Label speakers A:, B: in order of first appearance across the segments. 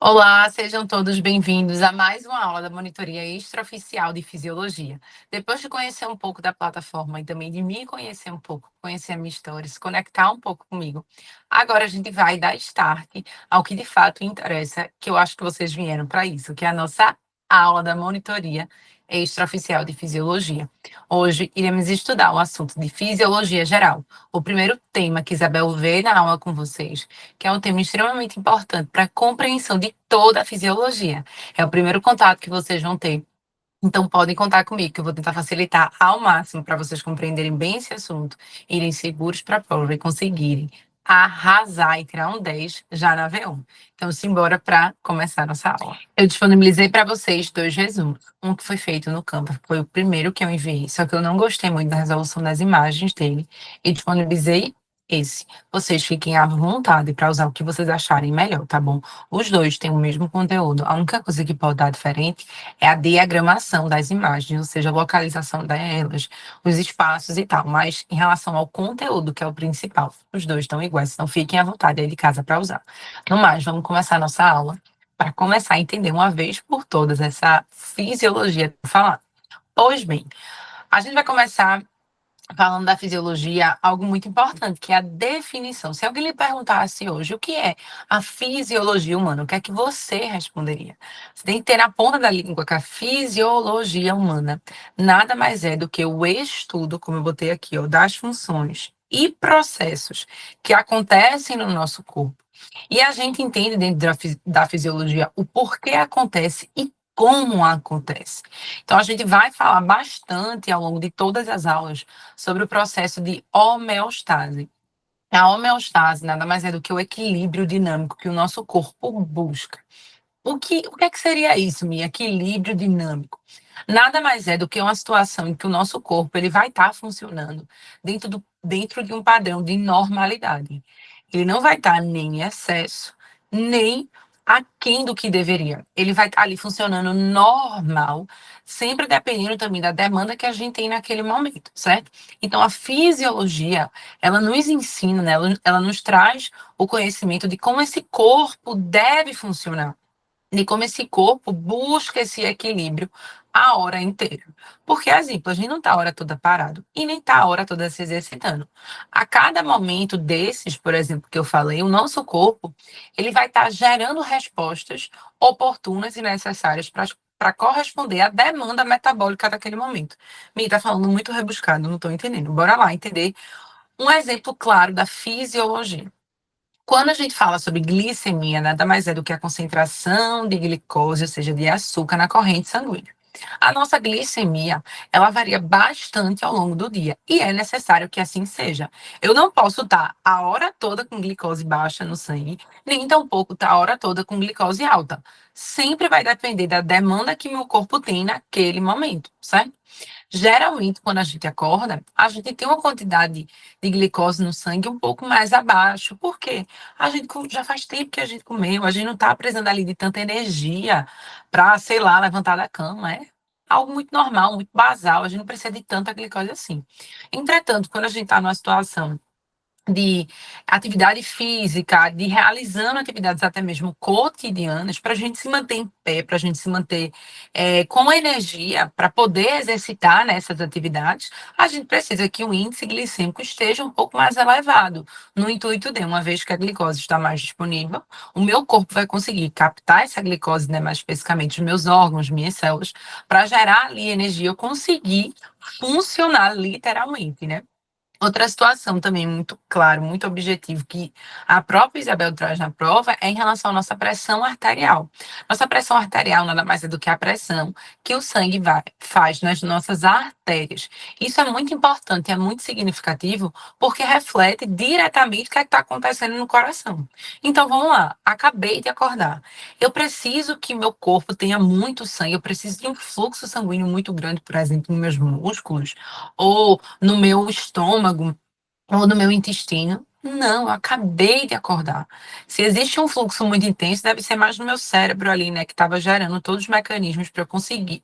A: Olá, sejam todos bem-vindos a mais uma aula da monitoria extraoficial de fisiologia. Depois de conhecer um pouco da plataforma e também de me conhecer um pouco, conhecer a minha história, se conectar um pouco comigo, agora a gente vai dar start ao que de fato interessa, que eu acho que vocês vieram para isso, que é a nossa aula da monitoria extraoficial de fisiologia. Hoje iremos estudar o assunto de fisiologia geral, o primeiro tema que Isabel vê na aula com vocês, que é um tema extremamente importante para a compreensão de toda a fisiologia. É o primeiro contato que vocês vão ter. Então, podem contar comigo, que eu vou tentar facilitar ao máximo para vocês compreenderem bem esse assunto, irem seguros para a prova e conseguirem arrasar e tirar um 10 já na V1. Então, simbora para começar nossa aula. Eu disponibilizei para vocês dois resumos. Um que foi feito no Canva, foi o primeiro que eu enviei, só que eu não gostei muito da resolução das imagens dele e disponibilizei esse. Vocês fiquem à vontade para usar o que vocês acharem melhor, tá bom? Os dois têm o mesmo conteúdo. A única coisa que pode dar diferente é a diagramação das imagens, ou seja, a localização delas, os espaços e tal. Mas em relação ao conteúdo, que é o principal, os dois estão iguais, então fiquem à vontade aí de casa para usar. No mais, vamos começar a nossa aula para começar a entender uma vez por todas essa fisiologia que eu vou falar. Pois bem, a gente vai começar falando da fisiologia, algo muito importante, que é a definição. Se alguém lhe perguntasse hoje o que é a fisiologia humana, o que é que você responderia? Você tem que ter na ponta da língua que a fisiologia humana nada mais é do que o estudo, como eu botei aqui, ó, das funções e processos que acontecem no nosso corpo. E a gente entende dentro da fisiologia o porquê acontece e como acontece. Então, a gente vai falar bastante ao longo de todas as aulas sobre o processo de homeostase. A homeostase nada mais é do que o equilíbrio dinâmico que o nosso corpo busca. O que é que seria isso, Mia? Equilíbrio dinâmico. Nada mais é do que uma situação em que o nosso corpo ele vai estar funcionando dentro de um padrão de normalidade. Ele não vai estar nem em excesso, nem aquém do que deveria. Ele vai estar ali funcionando normal, sempre dependendo também da demanda que a gente tem naquele momento, certo? Então, a fisiologia, ela nos ensina, né? Ela nos traz o conhecimento de como esse corpo deve funcionar, de como esse corpo busca esse equilíbrio a hora inteira. Porque, exemplo, a gente não está a hora toda parado e nem está a hora toda se exercitando. A cada momento desses, por exemplo, que eu falei, o nosso corpo ele vai estar gerando respostas oportunas e necessárias para corresponder à demanda metabólica daquele momento. Me está falando muito rebuscado, não estou entendendo. Bora lá entender um exemplo claro da fisiologia. Quando a gente fala sobre glicemia, nada mais é do que a concentração de glicose, ou seja, de açúcar na corrente sanguínea. A nossa glicemia, ela varia bastante ao longo do dia e é necessário que assim seja. Eu não posso estar a hora toda com glicose baixa no sangue, nem tampouco estar a hora toda com glicose alta. Sempre vai depender da demanda que meu corpo tem naquele momento, certo? Geralmente, quando a gente acorda, a gente tem uma quantidade de glicose no sangue um pouco mais abaixo. Por quê? A gente já faz tempo que a gente comeu, a gente não está precisando ali de tanta energia para, sei lá, levantar da cama. É algo muito normal, muito basal, a gente não precisa de tanta glicose assim. Entretanto, quando a gente está numa situação de atividade física, de realizando atividades até mesmo cotidianas, para a gente se manter em pé, para a gente se manter com energia, para poder exercitar nessas atividades, a gente precisa que o índice glicêmico esteja um pouco mais elevado, no intuito de, uma vez que a glicose está mais disponível, o meu corpo vai conseguir captar essa glicose, né, mais especificamente os meus órgãos, minhas células, para gerar ali energia, eu conseguir funcionar literalmente, né? Outra situação também muito claro, muito objetivo, que a própria Isabel traz na prova, é em relação à nossa pressão arterial. Nossa pressão arterial nada mais é do que a pressão que o sangue faz nas nossas artérias. Isso é muito importante, é muito significativo, porque reflete diretamente o que está acontecendo no coração. Então vamos lá, acabei de acordar. Eu preciso que meu corpo tenha muito sangue, eu preciso de um fluxo sanguíneo muito grande, por exemplo, nos meus músculos, ou no meu estômago ou no meu intestino. Não, eu acabei de acordar. Se existe um fluxo muito intenso, deve ser mais no meu cérebro ali, né, que estava gerando todos os mecanismos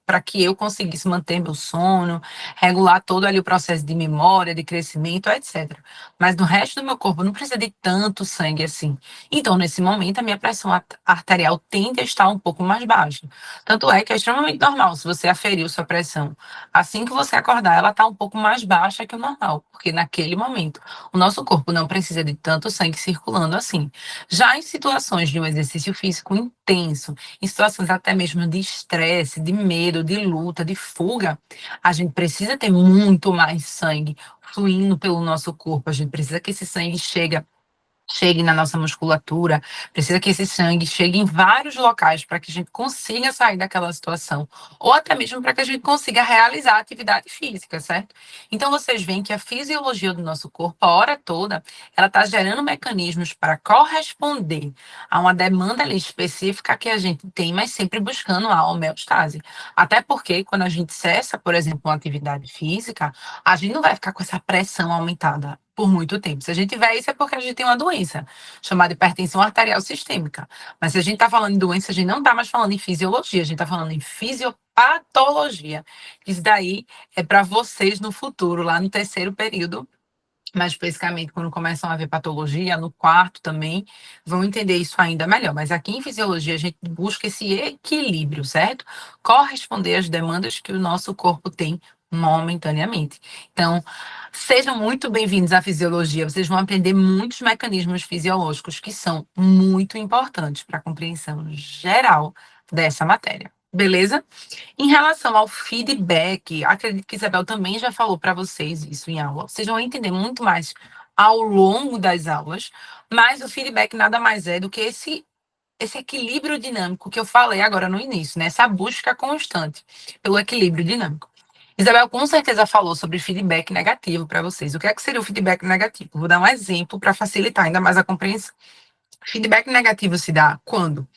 A: para que eu conseguisse manter meu sono, regular todo ali o processo de memória, de crescimento, etc. Mas no resto do meu corpo não precisa de tanto sangue assim. Então, nesse momento, a minha pressão arterial tende a estar um pouco mais baixa. Tanto é que é extremamente normal, se você aferiu sua pressão, assim que você acordar, ela está um pouco mais baixa que o normal, porque naquele momento o nosso corpo não precisa de tanto sangue circulando assim. Já em situações de um exercício físico intenso, em situações até mesmo de estresse, de medo, de luta, de fuga, a gente precisa ter muito mais sangue fluindo pelo nosso corpo. A gente precisa que esse sangue chegue na nossa musculatura, precisa que esse sangue chegue em vários locais para que a gente consiga sair daquela situação, ou até mesmo para que a gente consiga realizar a atividade física, certo? Então vocês veem que a fisiologia do nosso corpo, a hora toda, ela está gerando mecanismos para corresponder a uma demanda ali específica que a gente tem, mas sempre buscando a homeostase. Até porque quando a gente cessa, por exemplo, uma atividade física, a gente não vai ficar com essa pressão aumentada por muito tempo. Se a gente tiver isso, é porque a gente tem uma doença chamada hipertensão arterial sistêmica. Mas se a gente está falando em doença, a gente não está mais falando em fisiologia, a gente está falando em fisiopatologia. Isso daí é para vocês no futuro, lá no terceiro período, mais especificamente quando começam a ver patologia, no quarto também, vão entender isso ainda melhor. Mas aqui em fisiologia a gente busca esse equilíbrio, certo? Corresponder às demandas que o nosso corpo tem momentaneamente. Então, sejam muito bem-vindos à fisiologia. Vocês vão aprender muitos mecanismos fisiológicos que são muito importantes para a compreensão geral dessa matéria. Beleza? Em relação ao feedback, acredito que Isabel também já falou para vocês isso em aula. Vocês vão entender muito mais ao longo das aulas, mas o feedback nada mais é do que esse equilíbrio dinâmico que eu falei agora no início, né? Essa busca constante pelo equilíbrio dinâmico. Isabel com certeza falou sobre feedback negativo para vocês. O que é que seria o feedback negativo? Vou dar um exemplo para facilitar ainda mais a compreensão. Feedback negativo se dá quando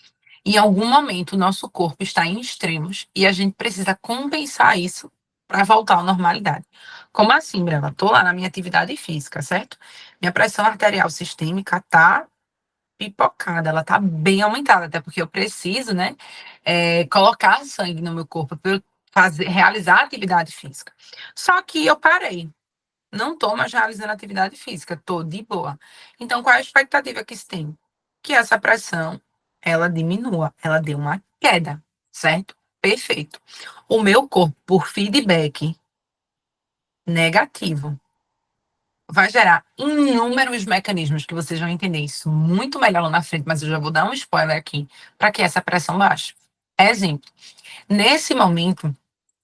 A: em algum momento, o nosso corpo está em extremos e a gente precisa compensar isso para voltar à normalidade. Como assim, Brela? Estou lá na minha atividade física, certo? Minha pressão arterial sistêmica está pipocada, ela está bem aumentada, até porque eu preciso, né, colocar sangue no meu corpo para eu realizar a atividade física. Só que eu parei. Não estou mais realizando atividade física, estou de boa. Então, qual é a expectativa que se tem? Que essa pressão, ela diminua, ela dê uma queda, certo? Perfeito. O meu corpo, por feedback negativo, vai gerar inúmeros mecanismos que vocês vão entender isso muito melhor lá na frente, mas eu já vou dar um spoiler aqui, para que essa pressão baixe. Exemplo, nesse momento,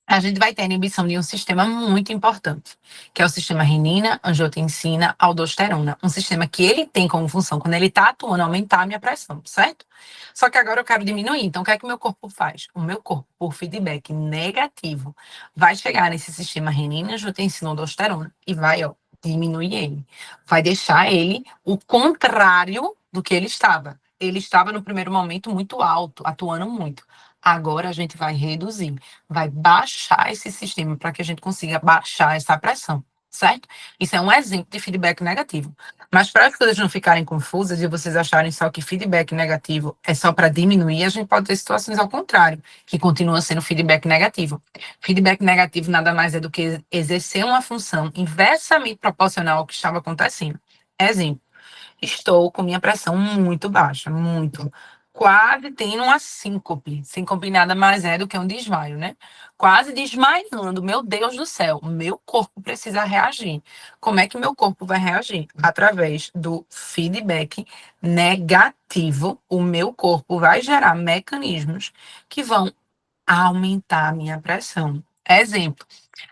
A: a gente vai ter a inibição de um sistema muito importante, que é o sistema renina, angiotensina, aldosterona. Um sistema que ele tem como função, quando ele está atuando, aumentar a minha pressão, certo? Só que agora eu quero diminuir. Então, o que é que o meu corpo faz? O meu corpo, por feedback negativo, vai chegar nesse sistema renina, angiotensina, aldosterona e vai, ó, diminuir ele. Vai deixar ele o contrário do que ele estava. Ele estava no primeiro momento muito alto, atuando muito. Agora a gente vai reduzir, vai baixar esse sistema para que a gente consiga baixar essa pressão, certo? Isso é um exemplo de feedback negativo. Mas para as coisas não ficarem confusas e vocês acharem só que feedback negativo é só para diminuir, a gente pode ter situações ao contrário, que continua sendo feedback negativo. Feedback negativo nada mais é do que exercer uma função inversamente proporcional ao que estava acontecendo. Exemplo. Estou com minha pressão muito baixa, muito. Quase tendo uma síncope. Síncope nada mais é do que um desmaio, né? Quase desmaiando. Meu Deus do céu, meu corpo precisa reagir. Como é que meu corpo vai reagir? Através do feedback negativo, o meu corpo vai gerar mecanismos que vão aumentar a minha pressão. Exemplo.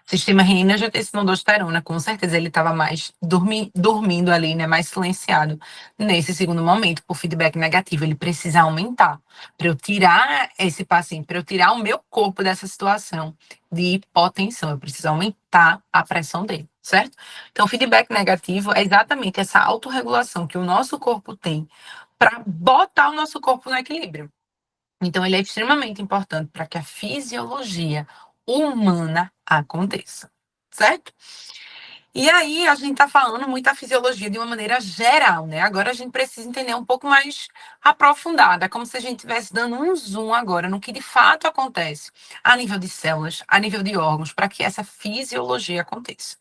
A: Sistema renina já tem aldosterona, com certeza ele estava mais dormindo ali, né, mais silenciado nesse segundo momento, por feedback negativo. Ele precisa aumentar para eu tirar esse paciente, para eu tirar o meu corpo dessa situação de hipotensão. Eu preciso aumentar a pressão dele, certo? Então, feedback negativo é exatamente essa autorregulação que o nosso corpo tem para botar o nosso corpo no equilíbrio. Então, ele é extremamente importante para que a fisiologia humana aconteça, certo? E aí, a gente está falando muito da fisiologia de uma maneira geral, né? Agora a gente precisa entender um pouco mais aprofundada, como se a gente estivesse dando um zoom agora no que de fato acontece a nível de células, a nível de órgãos, para que essa fisiologia aconteça.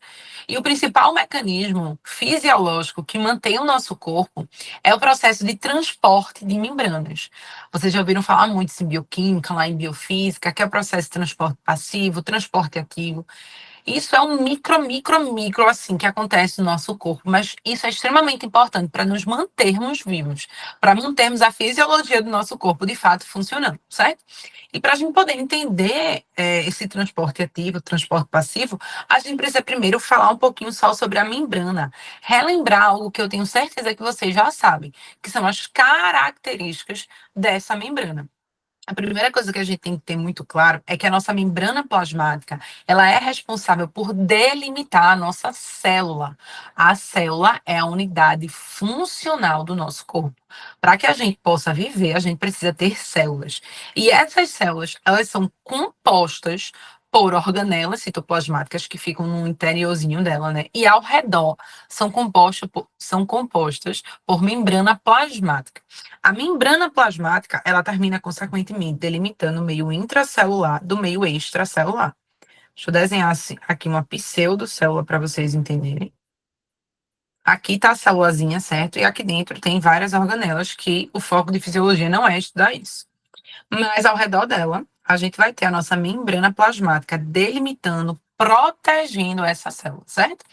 A: E o principal mecanismo fisiológico que mantém o nosso corpo é o processo de transporte de membranas. Vocês já ouviram falar muito em bioquímica, lá em biofísica, que é o processo de transporte passivo, transporte ativo. Isso é um micro, assim, que acontece no nosso corpo, mas isso é extremamente importante para nos mantermos vivos, para mantermos a fisiologia do nosso corpo de fato funcionando, certo? E para a gente poder entender esse transporte ativo, transporte passivo, a gente precisa primeiro falar um pouquinho só sobre a membrana, relembrar algo que eu tenho certeza que vocês já sabem, que são as características dessa membrana. A primeira coisa que a gente tem que ter muito claro é que a nossa membrana plasmática, ela é responsável por delimitar a nossa célula. A célula é a unidade funcional do nosso corpo. Para que a gente possa viver, a gente precisa ter células. E essas células, elas são compostas por organelas citoplasmáticas que ficam no interiorzinho dela, né? E ao redor são compostas por membrana plasmática. A membrana plasmática, ela termina consequentemente delimitando o meio intracelular do meio extracelular. Deixa eu desenhar aqui uma pseudocélula para vocês entenderem. Aqui está a célulazinha, certo? E aqui dentro tem várias organelas que o foco de fisiologia não é estudar isso. Mas ao redor dela, a gente vai ter a nossa membrana plasmática delimitando, protegendo essa célula, certo?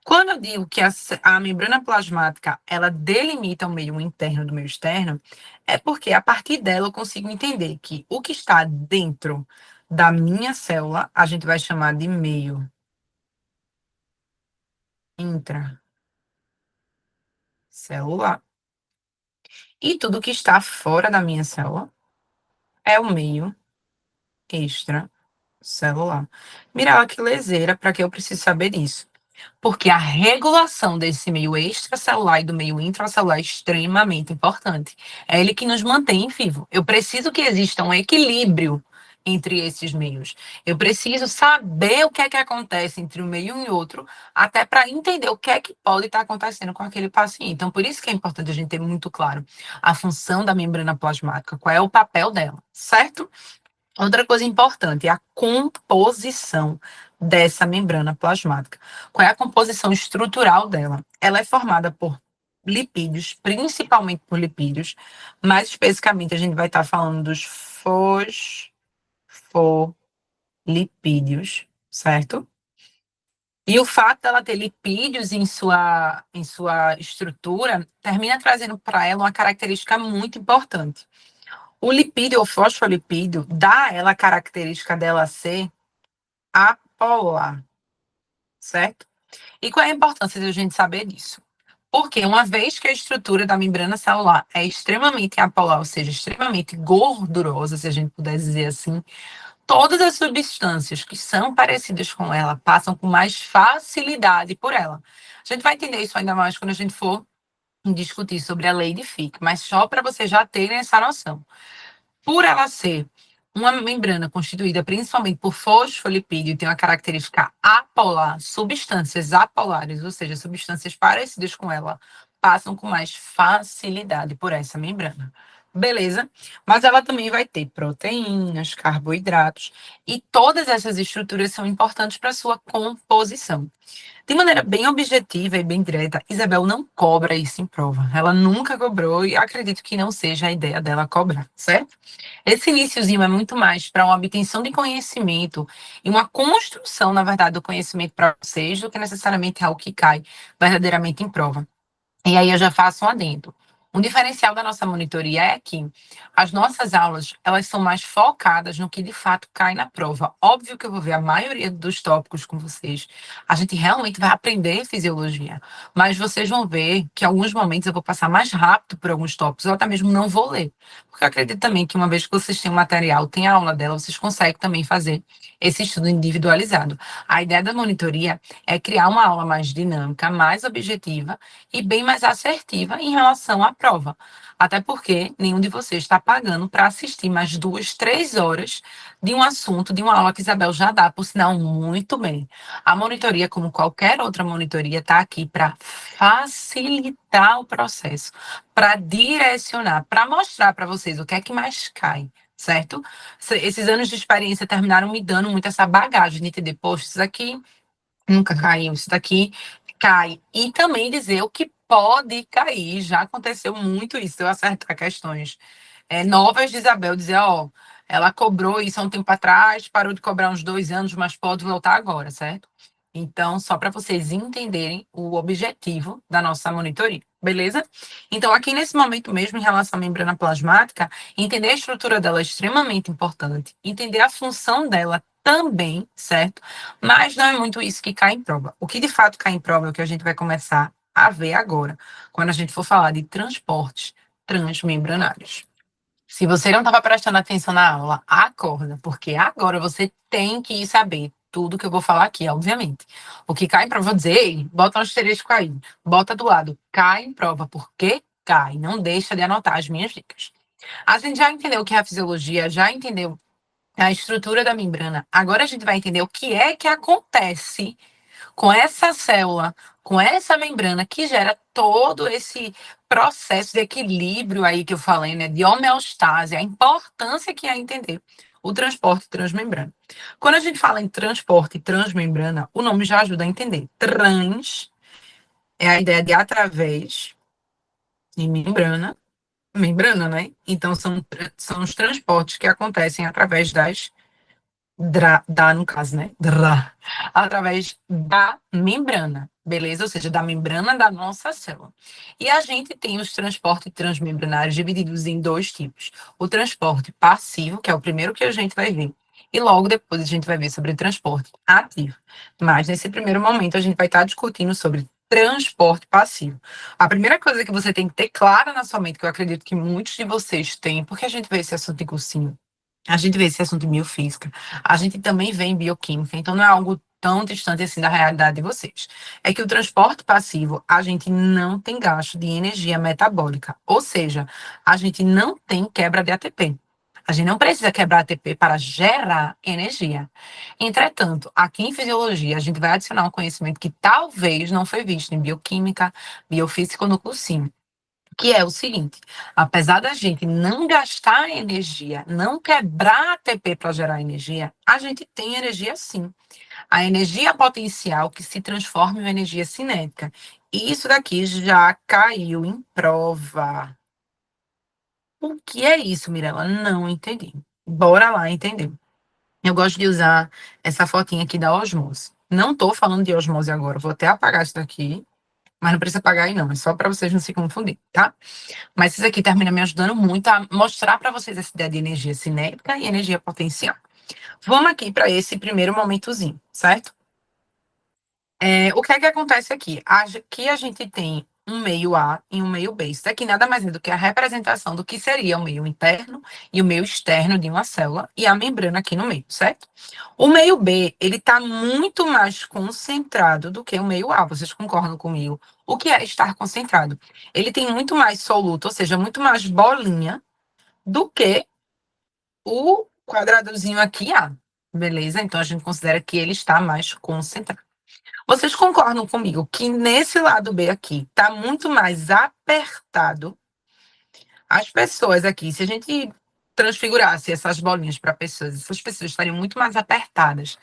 A: Quando eu digo que a membrana plasmática ela delimita o meio interno do meio externo, é porque a partir dela eu consigo entender que o que está dentro da minha célula, a gente vai chamar de meio intracelular. E tudo que está fora da minha célula é o meio extracelular. Mira, que leseira, para que eu preciso saber disso? Porque a regulação desse meio extracelular e do meio intracelular é extremamente importante. É ele que nos mantém vivo. Eu preciso que exista um equilíbrio entre esses meios. Eu preciso saber o que é que acontece entre um meio e outro, até para entender o que é que pode estar acontecendo com aquele paciente. Então, por isso que é importante a gente ter muito claro a função da membrana plasmática, qual é o papel dela, certo? Outra coisa importante é a composição dessa membrana plasmática. Qual é a composição estrutural dela? Ela é formada por lipídios, principalmente por lipídios. Mais especificamente, a gente vai estar falando dos fosfolipídios, certo? E o fato dela ter lipídios em sua estrutura termina trazendo para ela uma característica muito importante. O lipídio ou fosfolipídio dá a ela a característica dela ser apolar, certo? E qual é a importância de a gente saber disso? Porque uma vez que a estrutura da membrana celular é extremamente apolar, ou seja, extremamente gordurosa, se a gente puder dizer assim, todas as substâncias que são parecidas com ela passam com mais facilidade por ela. A gente vai entender isso ainda mais quando a gente for discutir sobre a lei de Fick, mas só para vocês já terem essa noção. Por ela ser uma membrana constituída principalmente por fosfolipídio e tem uma característica apolar, substâncias apolares, ou seja, substâncias parecidas com ela, passam com mais facilidade por essa membrana. Beleza? Mas ela também vai ter proteínas, carboidratos, e todas essas estruturas são importantes para a sua composição. De maneira bem objetiva e bem direta, Isabel não cobra isso em prova. Ela nunca cobrou e acredito que não seja a ideia dela cobrar, certo? Esse iniciozinho é muito mais para uma obtenção de conhecimento e uma construção, na verdade, do conhecimento para vocês do que necessariamente algo que cai verdadeiramente em prova. E aí eu já faço um adendo. Um diferencial da nossa monitoria é que as nossas aulas, elas são mais focadas no que de fato cai na prova. Óbvio que eu vou ver a maioria dos tópicos com vocês. A gente realmente vai aprender fisiologia, mas vocês vão ver que em alguns momentos eu vou passar mais rápido por alguns tópicos, ou até mesmo não vou ler. Porque eu acredito também que uma vez que vocês têm o material, tem a aula dela, vocês conseguem também fazer esse estudo individualizado. A ideia da monitoria é criar uma aula mais dinâmica, mais objetiva e bem mais assertiva em relação à prova. Até porque nenhum de vocês está pagando para assistir mais 2, 3 horas de um assunto, de uma aula que Isabel já dá, por sinal, muito bem. A monitoria, como qualquer outra monitoria, está aqui para facilitar o processo, para direcionar, para mostrar para vocês o que é que mais cai, certo? Esses anos de experiência terminaram me dando muito essa bagagem de entender, poxa, isso aqui nunca caiu, isso daqui cai. E também dizer o que pode cair. Já aconteceu muito isso, eu acertar questões novas de Isabel, dizer, ó, ela cobrou isso há um tempo atrás, parou de cobrar uns 2 anos, mas pode voltar agora, certo? Então, só para vocês entenderem o objetivo da nossa monitoria, beleza? Então, aqui nesse momento mesmo, em relação à membrana plasmática, entender a estrutura dela é extremamente importante, entender a função dela também, certo? Mas não é muito isso que cai em prova. O que de fato cai em prova é o que a gente vai começar a ver agora, quando a gente for falar de transportes transmembranários. Se você não estava prestando atenção na aula, acorda, porque agora você tem que saber tudo que eu vou falar aqui, obviamente. O que cai em prova, eu vou dizer, ei, bota um asterisco aí, bota do lado, cai em prova, porque cai, não deixa de anotar as minhas dicas. A gente já entendeu o que é a fisiologia, já entendeu a estrutura da membrana, agora a gente vai entender o que é que acontece com essa célula, com essa membrana que gera todo esse processo de equilíbrio aí que eu falei, né, de homeostase, a importância que é entender o transporte transmembrana. Quando a gente fala em transporte transmembrana, o nome já ajuda a entender. Trans é a ideia de através e membrana, né? Então são os transportes que acontecem através no caso, né? Através da membrana, beleza? Ou seja, da membrana da nossa célula. E a gente tem os transportes transmembranários divididos em dois tipos. O transporte passivo, que é o primeiro que a gente vai ver, e logo depois a gente vai ver sobre o transporte ativo. Mas nesse primeiro momento a gente vai estar discutindo sobre transporte passivo. A primeira coisa que você tem que ter clara na sua mente, que eu acredito que muitos de vocês têm, porque a gente vê esse assunto em cursinho, a gente vê esse assunto em biofísica, a gente também vê em bioquímica, então não é algo tão distante assim da realidade de vocês. É que o transporte passivo, a gente não tem gasto de energia metabólica, ou seja, a gente não tem quebra de ATP. A gente não precisa quebrar ATP para gerar energia. Entretanto, aqui em fisiologia, a gente vai adicionar um conhecimento que talvez não foi visto em bioquímica, biofísica ou no cursinho, que é o seguinte: apesar da gente não gastar energia, não quebrar ATP para gerar energia, a gente tem energia sim. A energia potencial que se transforma em energia cinética. E isso daqui já caiu em prova. O que é isso, Mirella? Não entendi. Bora lá entender. Eu gosto de usar essa fotinha aqui da osmose. Não estou falando de osmose agora, vou até apagar isso daqui, mas não precisa apagar aí não, é só para vocês não se confundirem, tá? Mas isso aqui termina me ajudando muito a mostrar para vocês essa ideia de energia cinética e energia potencial. Vamos aqui para esse primeiro momentozinho, certo? O que é que acontece aqui? Aqui a gente tem um meio A e um meio B. Isso aqui nada mais é do que a representação do que seria o meio interno e o meio externo de uma célula e a membrana aqui no meio, certo? O meio B, ele está muito mais concentrado do que o meio A. Vocês concordam comigo? O que é estar concentrado? Ele tem muito mais soluto, ou seja, muito mais bolinha do que o quadradozinho aqui A. Beleza? Então a gente considera que ele está mais concentrado. Vocês concordam comigo que nesse lado B aqui está muito mais apertado? As pessoas aqui, se a gente transfigurasse essas bolinhas para pessoas, essas pessoas estariam muito mais apertadas.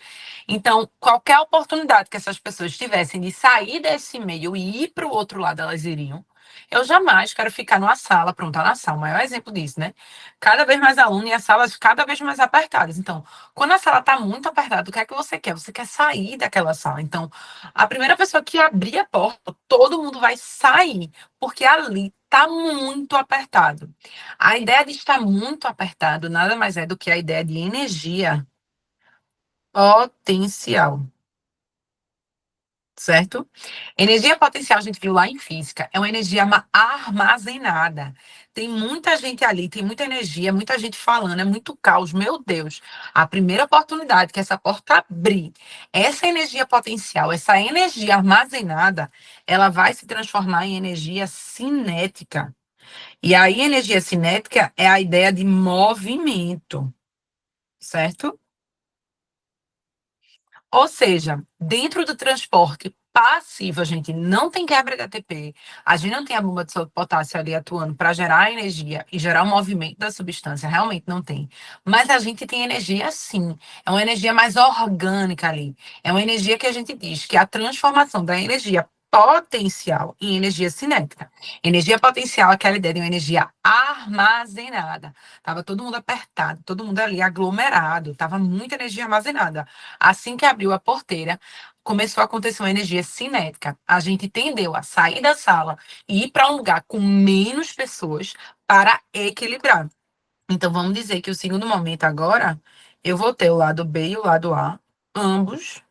A: Então, qualquer oportunidade que essas pessoas tivessem de sair desse meio e ir para o outro lado, elas iriam. Eu jamais quero ficar numa sala, pronto, tá na sala, o maior exemplo disso, né? Cada vez mais aluno e as salas cada vez mais apertadas. Então, quando a sala está muito apertada, o que é que você quer? Você quer sair daquela sala. Então, a primeira pessoa que abrir a porta, todo mundo vai sair, porque ali está muito apertado. A ideia de estar muito apertado nada mais é do que a ideia de energia potencial, certo? Energia potencial, a gente viu lá em física, é uma energia armazenada. Tem muita gente ali, tem muita energia, muita gente falando, é muito caos. Meu Deus, a primeira oportunidade que essa porta abrir, essa energia potencial, essa energia armazenada, ela vai se transformar em energia cinética. E aí, energia cinética é a ideia de movimento, certo? Ou seja, dentro do transporte passivo, a gente não tem quebra de ATP, a gente não tem a bomba de sódio e potássio ali atuando para gerar energia e gerar o movimento da substância, realmente não tem. Mas a gente tem energia sim, é uma energia mais orgânica ali. É uma energia que a gente diz que a transformação da energia potencial em energia cinética. Energia potencial é aquela ideia de uma energia armazenada. Tava todo mundo apertado, todo mundo ali aglomerado, tava muita energia armazenada. Assim que abriu a porteira, começou a acontecer uma energia cinética. A gente tendeu a sair da sala e ir para um lugar com menos pessoas para equilibrar. Então, vamos dizer que o segundo momento agora, eu vou ter o lado B e o lado A, ambos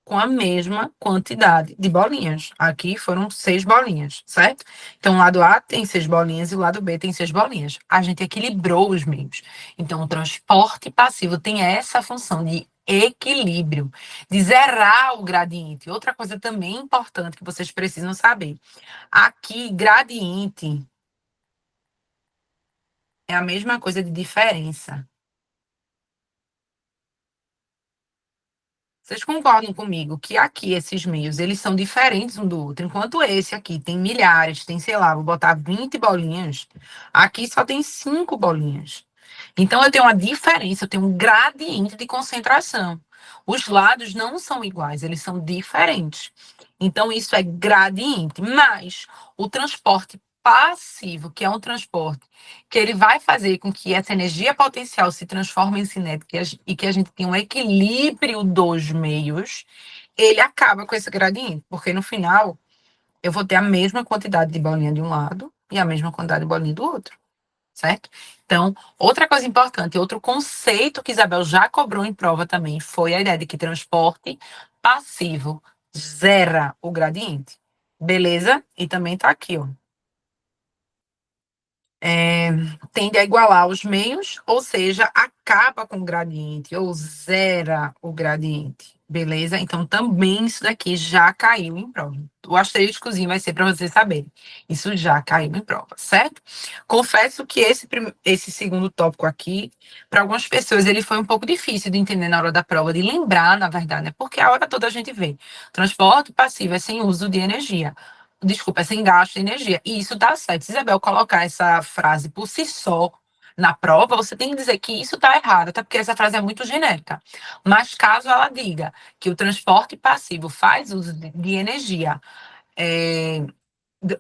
A: com a mesma quantidade de bolinhas. Aqui foram 6 bolinhas, certo? Então, o lado A tem 6 bolinhas e o lado B tem 6 bolinhas. A gente equilibrou os meios. Então, o transporte passivo tem essa função de equilíbrio, de zerar o gradiente. Outra coisa também importante que vocês precisam saber. Aqui, gradiente é a mesma coisa de diferença. Vocês concordam comigo que aqui esses meios, eles são diferentes um do outro? Enquanto esse aqui tem milhares, tem, sei lá, vou botar 20 bolinhas, aqui só tem 5 bolinhas. Então eu tenho uma diferença, eu tenho um gradiente de concentração. Os lados não são iguais, eles são diferentes. Então isso é gradiente, mas o transporte passivo, que é um transporte que ele vai fazer com que essa energia potencial se transforme em cinética e que a gente tenha um equilíbrio dos meios, ele acaba com esse gradiente, porque no final eu vou ter a mesma quantidade de bolinha de um lado e a mesma quantidade de bolinha do outro, certo? Então, outra coisa importante, outro conceito que Isabel já cobrou em prova também foi a ideia de que transporte passivo zera o gradiente. Beleza? E também tá aqui, ó. Tende a igualar os meios, ou seja, acaba com o gradiente, ou zera o gradiente, beleza? Então, também isso daqui já caiu em prova. O asteriscozinho vai ser para vocês saberem. Isso já caiu em prova, certo? Confesso que esse segundo tópico aqui, para algumas pessoas, ele foi um pouco difícil de entender na hora da prova, de lembrar, na verdade, né? Porque a hora toda a gente vê. Transporte passivo é sem uso de energia. Desculpa, é sem gasto de energia. E isso tá certo. Se Isabel colocar essa frase por si só na prova, você tem que dizer que isso tá errado, até porque essa frase é muito genérica. Mas caso ela diga que o transporte passivo faz uso de energia, é,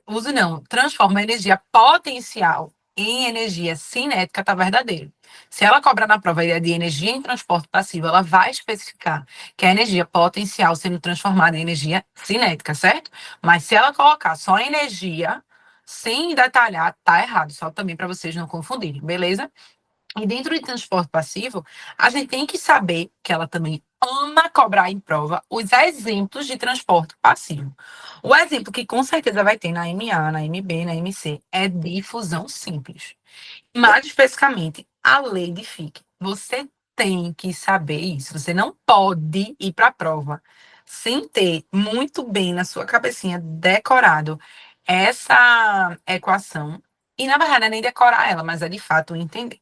A: uso não, transforma a energia potencial em energia cinética, tá verdadeiro. Se ela cobrar na prova a ideia de energia em transporte passivo, ela vai especificar que é a energia potencial sendo transformada em energia cinética, certo? Mas se ela colocar só energia, sem detalhar, tá errado, só também para vocês não confundirem, beleza? E dentro de transporte passivo, a gente tem que saber que ela também ama cobrar em prova os exemplos de transporte passivo. O exemplo que com certeza vai ter na MA, na MB, na MC é difusão simples. Mais especificamente, a lei de Fick. Você tem que saber isso. Você não pode ir para a prova sem ter muito bem na sua cabecinha decorado essa equação. E, na verdade, não é nem decorar ela, mas é de fato entender.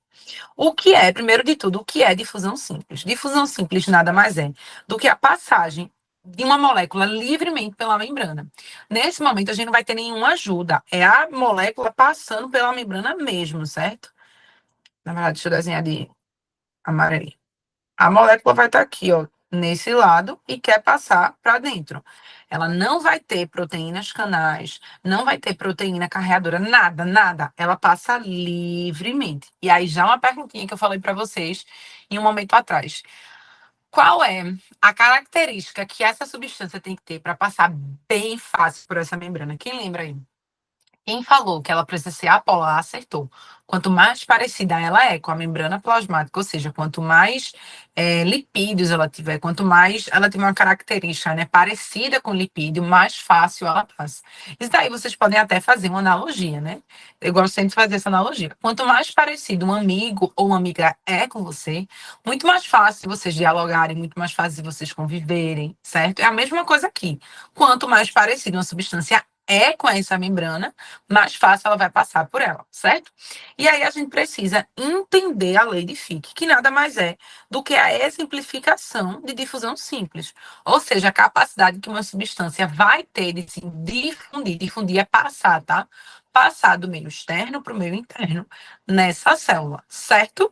A: O que é, primeiro de tudo, o que é difusão simples? Difusão simples nada mais é do que a passagem de uma molécula livremente pela membrana. Nesse momento, a gente não vai ter nenhuma ajuda. É a molécula passando pela membrana mesmo, certo? Na verdade, deixa eu desenhar de amarelinho. A molécula vai estar aqui, ó, nesse lado e quer passar para dentro. Ela não vai ter proteínas canais, não vai ter proteína carreadora, nada, nada. Ela passa livremente. E aí já uma perguntinha que eu falei para vocês em um momento atrás. Qual é a característica que essa substância tem que ter para passar bem fácil por essa membrana? Quem lembra aí? Quem falou que ela precisa ser apolar, acertou. Quanto mais parecida ela é com a membrana plasmática, ou seja, quanto mais lipídios ela tiver, quanto mais ela tiver uma característica, né, parecida com lipídio, mais fácil ela passa. Isso daí vocês podem até fazer uma analogia, né? Eu gosto sempre de fazer essa analogia. Quanto mais parecido um amigo ou uma amiga é com você, muito mais fácil vocês dialogarem, muito mais fácil vocês conviverem, certo? É a mesma coisa aqui. Quanto mais parecido uma substância é com essa membrana, mais fácil ela vai passar por ela, certo? E aí a gente precisa entender a lei de Fick, que nada mais é do que a exemplificação de difusão simples, ou seja, a capacidade que uma substância vai ter de se difundir. Difundir é passar, tá? Passar do meio externo para o meio interno nessa célula, certo?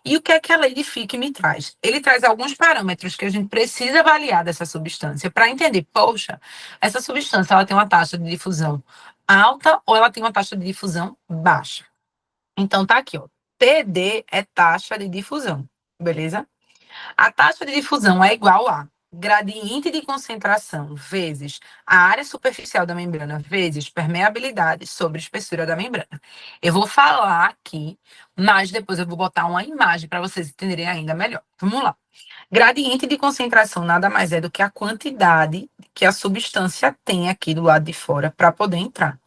A: E o que é que a lei de Fick me traz? Ele traz alguns parâmetros que a gente precisa avaliar dessa substância para entender, poxa, essa substância ela tem uma taxa de difusão alta ou ela tem uma taxa de difusão baixa. Então tá aqui, ó. TD é taxa de difusão, beleza? A taxa de difusão é igual a gradiente de concentração vezes a área superficial da membrana vezes permeabilidade sobre a espessura da membrana. Eu vou falar aqui, mas depois eu vou botar uma imagem para vocês entenderem ainda melhor. Vamos lá. Gradiente de concentração nada mais é do que a quantidade que a substância tem aqui do lado de fora para poder entrar.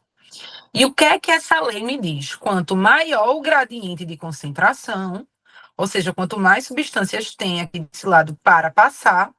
A: E o que é que essa lei me diz? Quanto maior o gradiente de concentração, ou seja, quanto mais substâncias tem aqui desse lado para passar,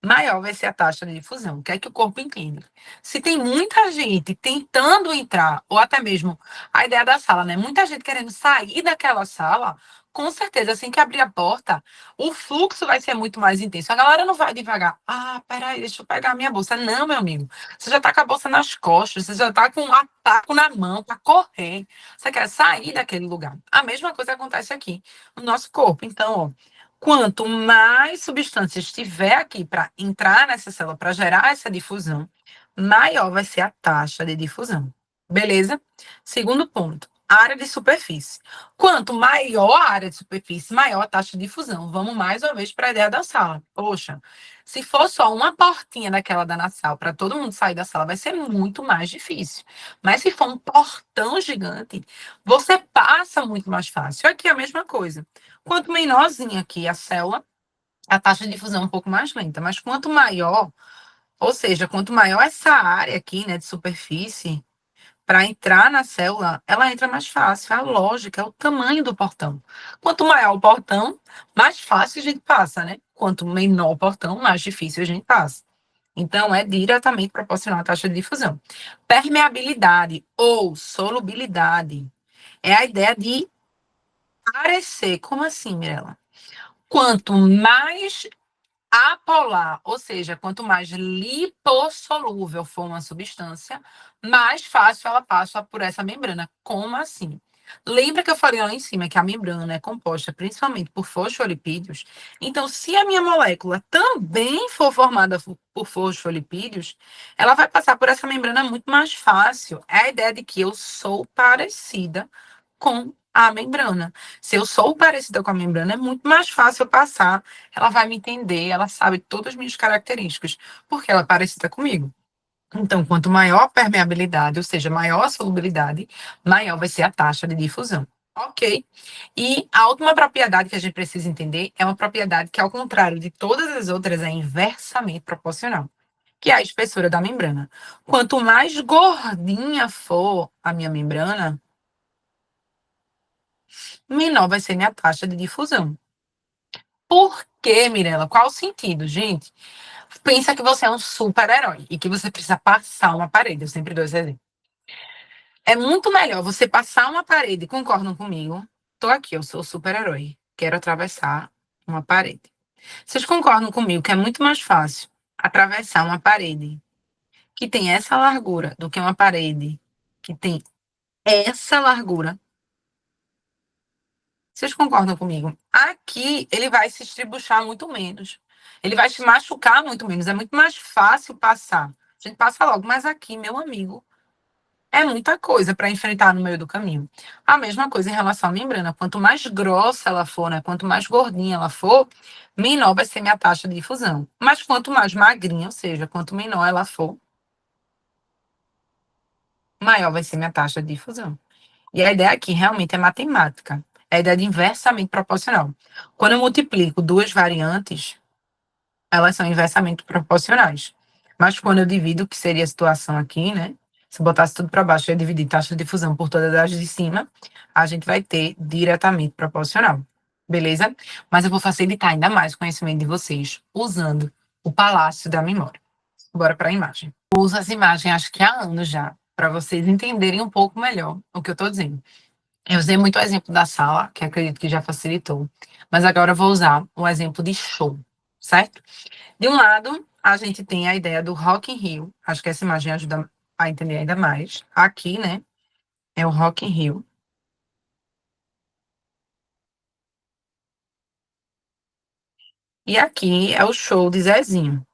A: maior vai ser a taxa de difusão. O que é que o corpo entende? Se tem muita gente tentando entrar, ou até mesmo a ideia da sala, né? Muita gente querendo sair daquela sala, com certeza, assim que abrir a porta, o fluxo vai ser muito mais intenso. A galera não vai devagar. Ah, peraí, deixa eu pegar a minha bolsa. Não, meu amigo. Você já tá com a bolsa nas costas, você já tá com um ataco na mão para correr. Você quer sair daquele lugar. A mesma coisa acontece aqui no nosso corpo. Então, ó, quanto mais substâncias tiver aqui para entrar nessa célula, para gerar essa difusão, maior vai ser a taxa de difusão. Beleza? Segundo ponto, área de superfície. Quanto maior a área de superfície, maior a taxa de difusão. Vamos mais uma vez para a ideia da sala. Poxa, se for só uma portinha daquela da sala para todo mundo sair da sala, vai ser muito mais difícil. Mas se for um portão gigante, você passa muito mais fácil. Aqui é a mesma coisa. Quanto menorzinha aqui a célula, a taxa de difusão é um pouco mais lenta, mas quanto maior, ou seja, quanto maior essa área aqui, né, de superfície, para entrar na célula, ela entra mais fácil. A lógica é o tamanho do portão. Quanto maior o portão, mais fácil a gente passa, né? Quanto menor o portão, mais difícil a gente passa. Então, é diretamente proporcional à taxa de difusão. Permeabilidade ou solubilidade é a ideia de parecer. Como assim, Mirella? Quanto mais apolar, ou seja, quanto mais lipossolúvel for uma substância, mais fácil ela passa por essa membrana. Como assim? Lembra que eu falei lá em cima que a membrana é composta principalmente por fosfolipídios? Então, se a minha molécula também for formada por fosfolipídios, ela vai passar por essa membrana muito mais fácil. É a ideia de que eu sou parecida com a membrana. Se eu sou parecida com a membrana, é muito mais fácil eu passar. Ela vai me entender, ela sabe todas as minhas características, porque ela é parecida comigo. Então, quanto maior a permeabilidade, ou seja, maior a solubilidade, maior vai ser a taxa de difusão. Ok? E a última propriedade que a gente precisa entender é uma propriedade que, ao contrário de todas as outras, é inversamente proporcional, que é a espessura da membrana. Quanto mais gordinha for a minha membrana, menor vai ser minha taxa de difusão. Por quê, Mirella? Qual o sentido, gente? Pensa que você é um super-herói e que você precisa passar uma parede. Eu sempre dou esse exemplo. É muito melhor você passar uma parede, concordam comigo? Tô aqui, eu sou super-herói. Quero atravessar uma parede. Vocês concordam comigo que é muito mais fácil atravessar uma parede que tem essa largura do que uma parede que tem essa largura? Vocês concordam comigo? Aqui ele vai se estribuchar muito menos. Ele vai te machucar muito menos. É muito mais fácil passar. A gente passa logo, mas aqui, meu amigo, é muita coisa para enfrentar no meio do caminho. A mesma coisa em relação à membrana. Quanto mais grossa ela for, né? Quanto mais gordinha ela for, menor vai ser minha taxa de difusão. Mas quanto mais magrinha, ou seja, quanto menor ela for, maior vai ser minha taxa de difusão. E a ideia aqui realmente é matemática. É a ideia de inversamente proporcional. Quando eu multiplico duas variantes, elas são inversamente proporcionais. Mas quando eu divido, que seria a situação aqui, né? Se eu botasse tudo para baixo e eu dividir taxa de difusão por todas as de cima, a gente vai ter diretamente proporcional. Beleza? Mas eu vou facilitar ainda mais o conhecimento de vocês usando o palácio da memória. Bora para a imagem. Eu uso as imagens acho que há anos já, para vocês entenderem um pouco melhor o que eu estou dizendo. Eu usei muito o exemplo da sala, que acredito que já facilitou, mas agora eu vou usar o exemplo de show, certo? De um lado, a gente tem a ideia do Rock in Rio, acho que essa imagem ajuda a entender ainda mais. Aqui, né, é o Rock in Rio. E aqui é o show de Zezinho,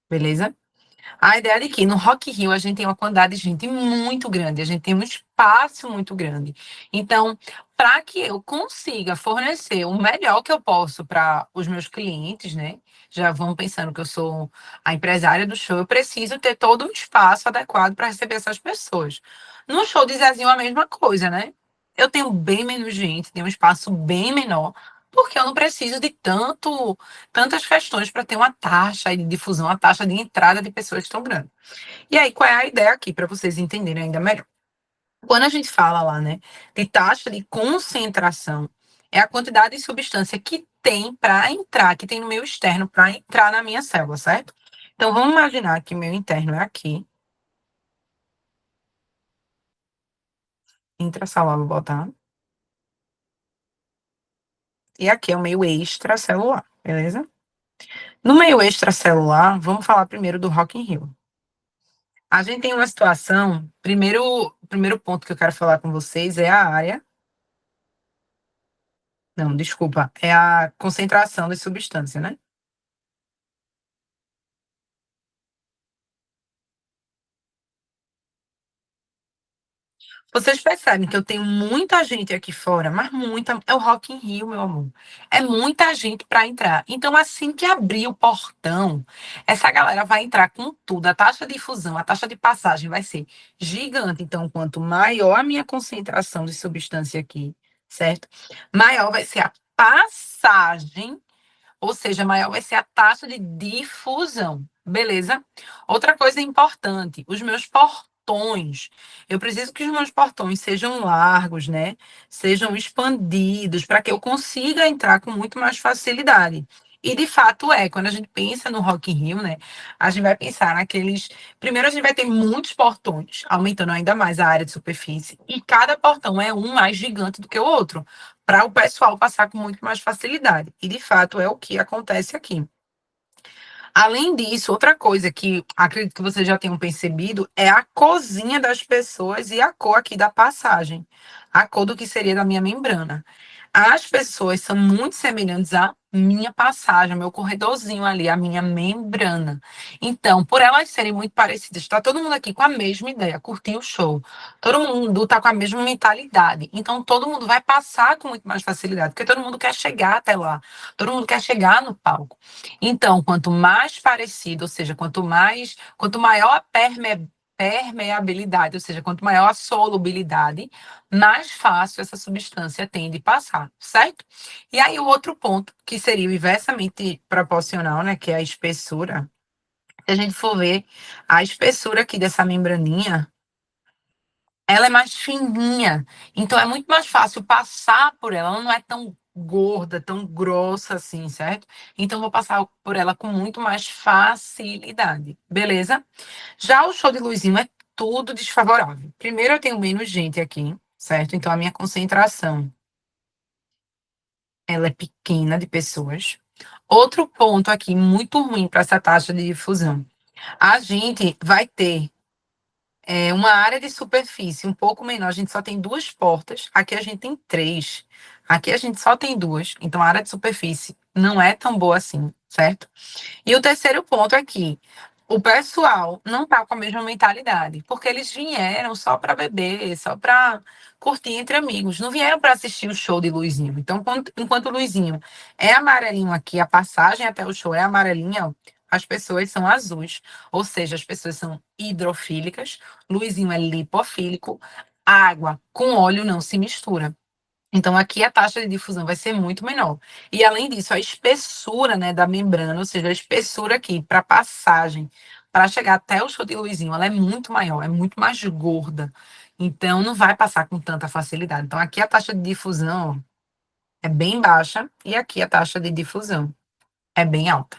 A: beleza? A ideia de que no Rock in Rio a gente tem uma quantidade de gente muito grande, a gente tem um espaço muito grande. Então, para que eu consiga fornecer o melhor que eu posso para os meus clientes, né? Já vão pensando que eu sou a empresária do show, eu preciso ter todo o espaço adequado para receber essas pessoas. No show de Zezinho, a mesma coisa, né? Eu tenho bem menos gente, tenho um espaço bem menor, porque eu não preciso de tantas questões para ter uma taxa de difusão, uma taxa de entrada de pessoas tão grande. E aí, qual é a ideia aqui, para vocês entenderem ainda melhor? Quando a gente fala lá, né, de taxa de concentração, é a quantidade de substância que tem para entrar, que tem no meu externo para entrar na minha célula, certo? Então, vamos imaginar que meu interno é aqui, intracelular, vou botar, e aqui é o meio extracelular, beleza? No meio extracelular, vamos falar primeiro do Rock in Rio. A gente tem uma situação, o primeiro ponto que eu quero falar com vocês é a área, não, desculpa, é a concentração de substância, né? Vocês percebem que eu tenho muita gente aqui fora, mas muita, é o Rock in Rio, meu amor. É muita gente para entrar. Então, assim que abrir o portão, essa galera vai entrar com tudo. A taxa de difusão, a taxa de passagem vai ser gigante. Então, quanto maior a minha concentração de substância aqui, certo? Maior vai ser a passagem, ou seja, maior vai ser a taxa de difusão, beleza? Outra coisa importante, os meus portões. Eu preciso que os meus portões sejam largos, né? Sejam expandidos para que eu consiga entrar com muito mais facilidade. E de fato é, quando a gente pensa no Rock in Rio, né? A gente vai pensar naqueles. Primeiro, a gente vai ter muitos portões, aumentando ainda mais a área de superfície, e cada portão é um mais gigante do que o outro para o pessoal passar com muito mais facilidade. E de fato é o que acontece aqui. Além disso, outra coisa que acredito que vocês já tenham percebido é a corzinha das pessoas e a cor aqui da passagem, a cor do que seria da minha membrana. As pessoas são muito semelhantes à minha passagem, ao meu corredorzinho ali, a minha membrana. Então, por elas serem muito parecidas, está todo mundo aqui com a mesma ideia, curtir o show. Todo mundo está com a mesma mentalidade. Então, todo mundo vai passar com muito mais facilidade, porque todo mundo quer chegar até lá. Todo mundo quer chegar no palco. Então, quanto mais parecido, ou seja, quanto maior a permeabilidade, ou seja, quanto maior a solubilidade, mais fácil essa substância tende a passar, certo? E aí o outro ponto, que seria o inversamente proporcional, né, que é a espessura. Se a gente for ver a espessura aqui dessa membraninha, ela é mais fininha, então é muito mais fácil passar por ela, ela não é tão gorda, tão grossa assim, certo? Então eu vou passar por ela com muito mais facilidade, beleza? Já o show de luzinho é tudo desfavorável. Primeiro eu tenho menos gente aqui, certo? Então a minha concentração, ela é pequena de pessoas. Outro ponto aqui muito ruim para essa taxa de difusão. A gente vai ter uma área de superfície um pouco menor, a gente só tem duas portas, aqui a gente tem três. Aqui a gente só tem duas, então a área de superfície não é tão boa assim, certo? E o terceiro ponto aqui, o pessoal não tá com a mesma mentalidade, porque eles vieram só para beber, só para curtir entre amigos, não vieram para assistir o show de Luizinho. Então, enquanto o Luizinho é amarelinho aqui, a passagem até o show é amarelinha, ó, as pessoas são azuis, ou seja, as pessoas são hidrofílicas, Luizinho é lipofílico, água com óleo não se mistura. Então, aqui a taxa de difusão vai ser muito menor. E, além disso, a espessura, né, da membrana, ou seja, a espessura aqui para passagem, para chegar até o show de Luizinho, ela é muito maior, é muito mais gorda. Então, não vai passar com tanta facilidade. Então, aqui a taxa de difusão ó, é bem baixa e aqui a taxa de difusão é bem alta.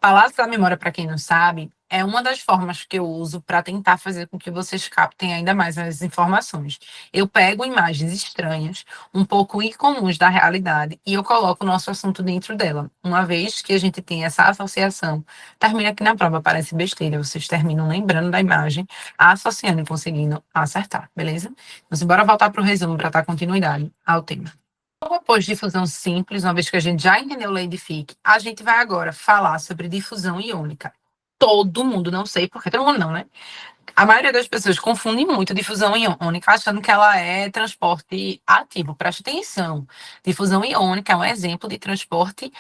A: Palácio da memória, para quem não sabe, é uma das formas que eu uso para tentar fazer com que vocês captem ainda mais as informações. Eu pego imagens estranhas, um pouco incomuns da realidade, e eu coloco o nosso assunto dentro dela. Uma vez que a gente tem essa associação, termina aqui na prova, parece besteira, vocês terminam lembrando da imagem, associando e conseguindo acertar, beleza? Então, bora voltar para o resumo para dar continuidade ao tema. Depois de difusão simples, uma vez que a gente já entendeu lei de Fick, a gente vai agora falar sobre difusão iônica. Todo mundo, não sei porque, todo mundo não, né? A maioria das pessoas confunde muito difusão iônica, achando que ela é transporte ativo. Preste atenção. Difusão iônica é um exemplo de transporte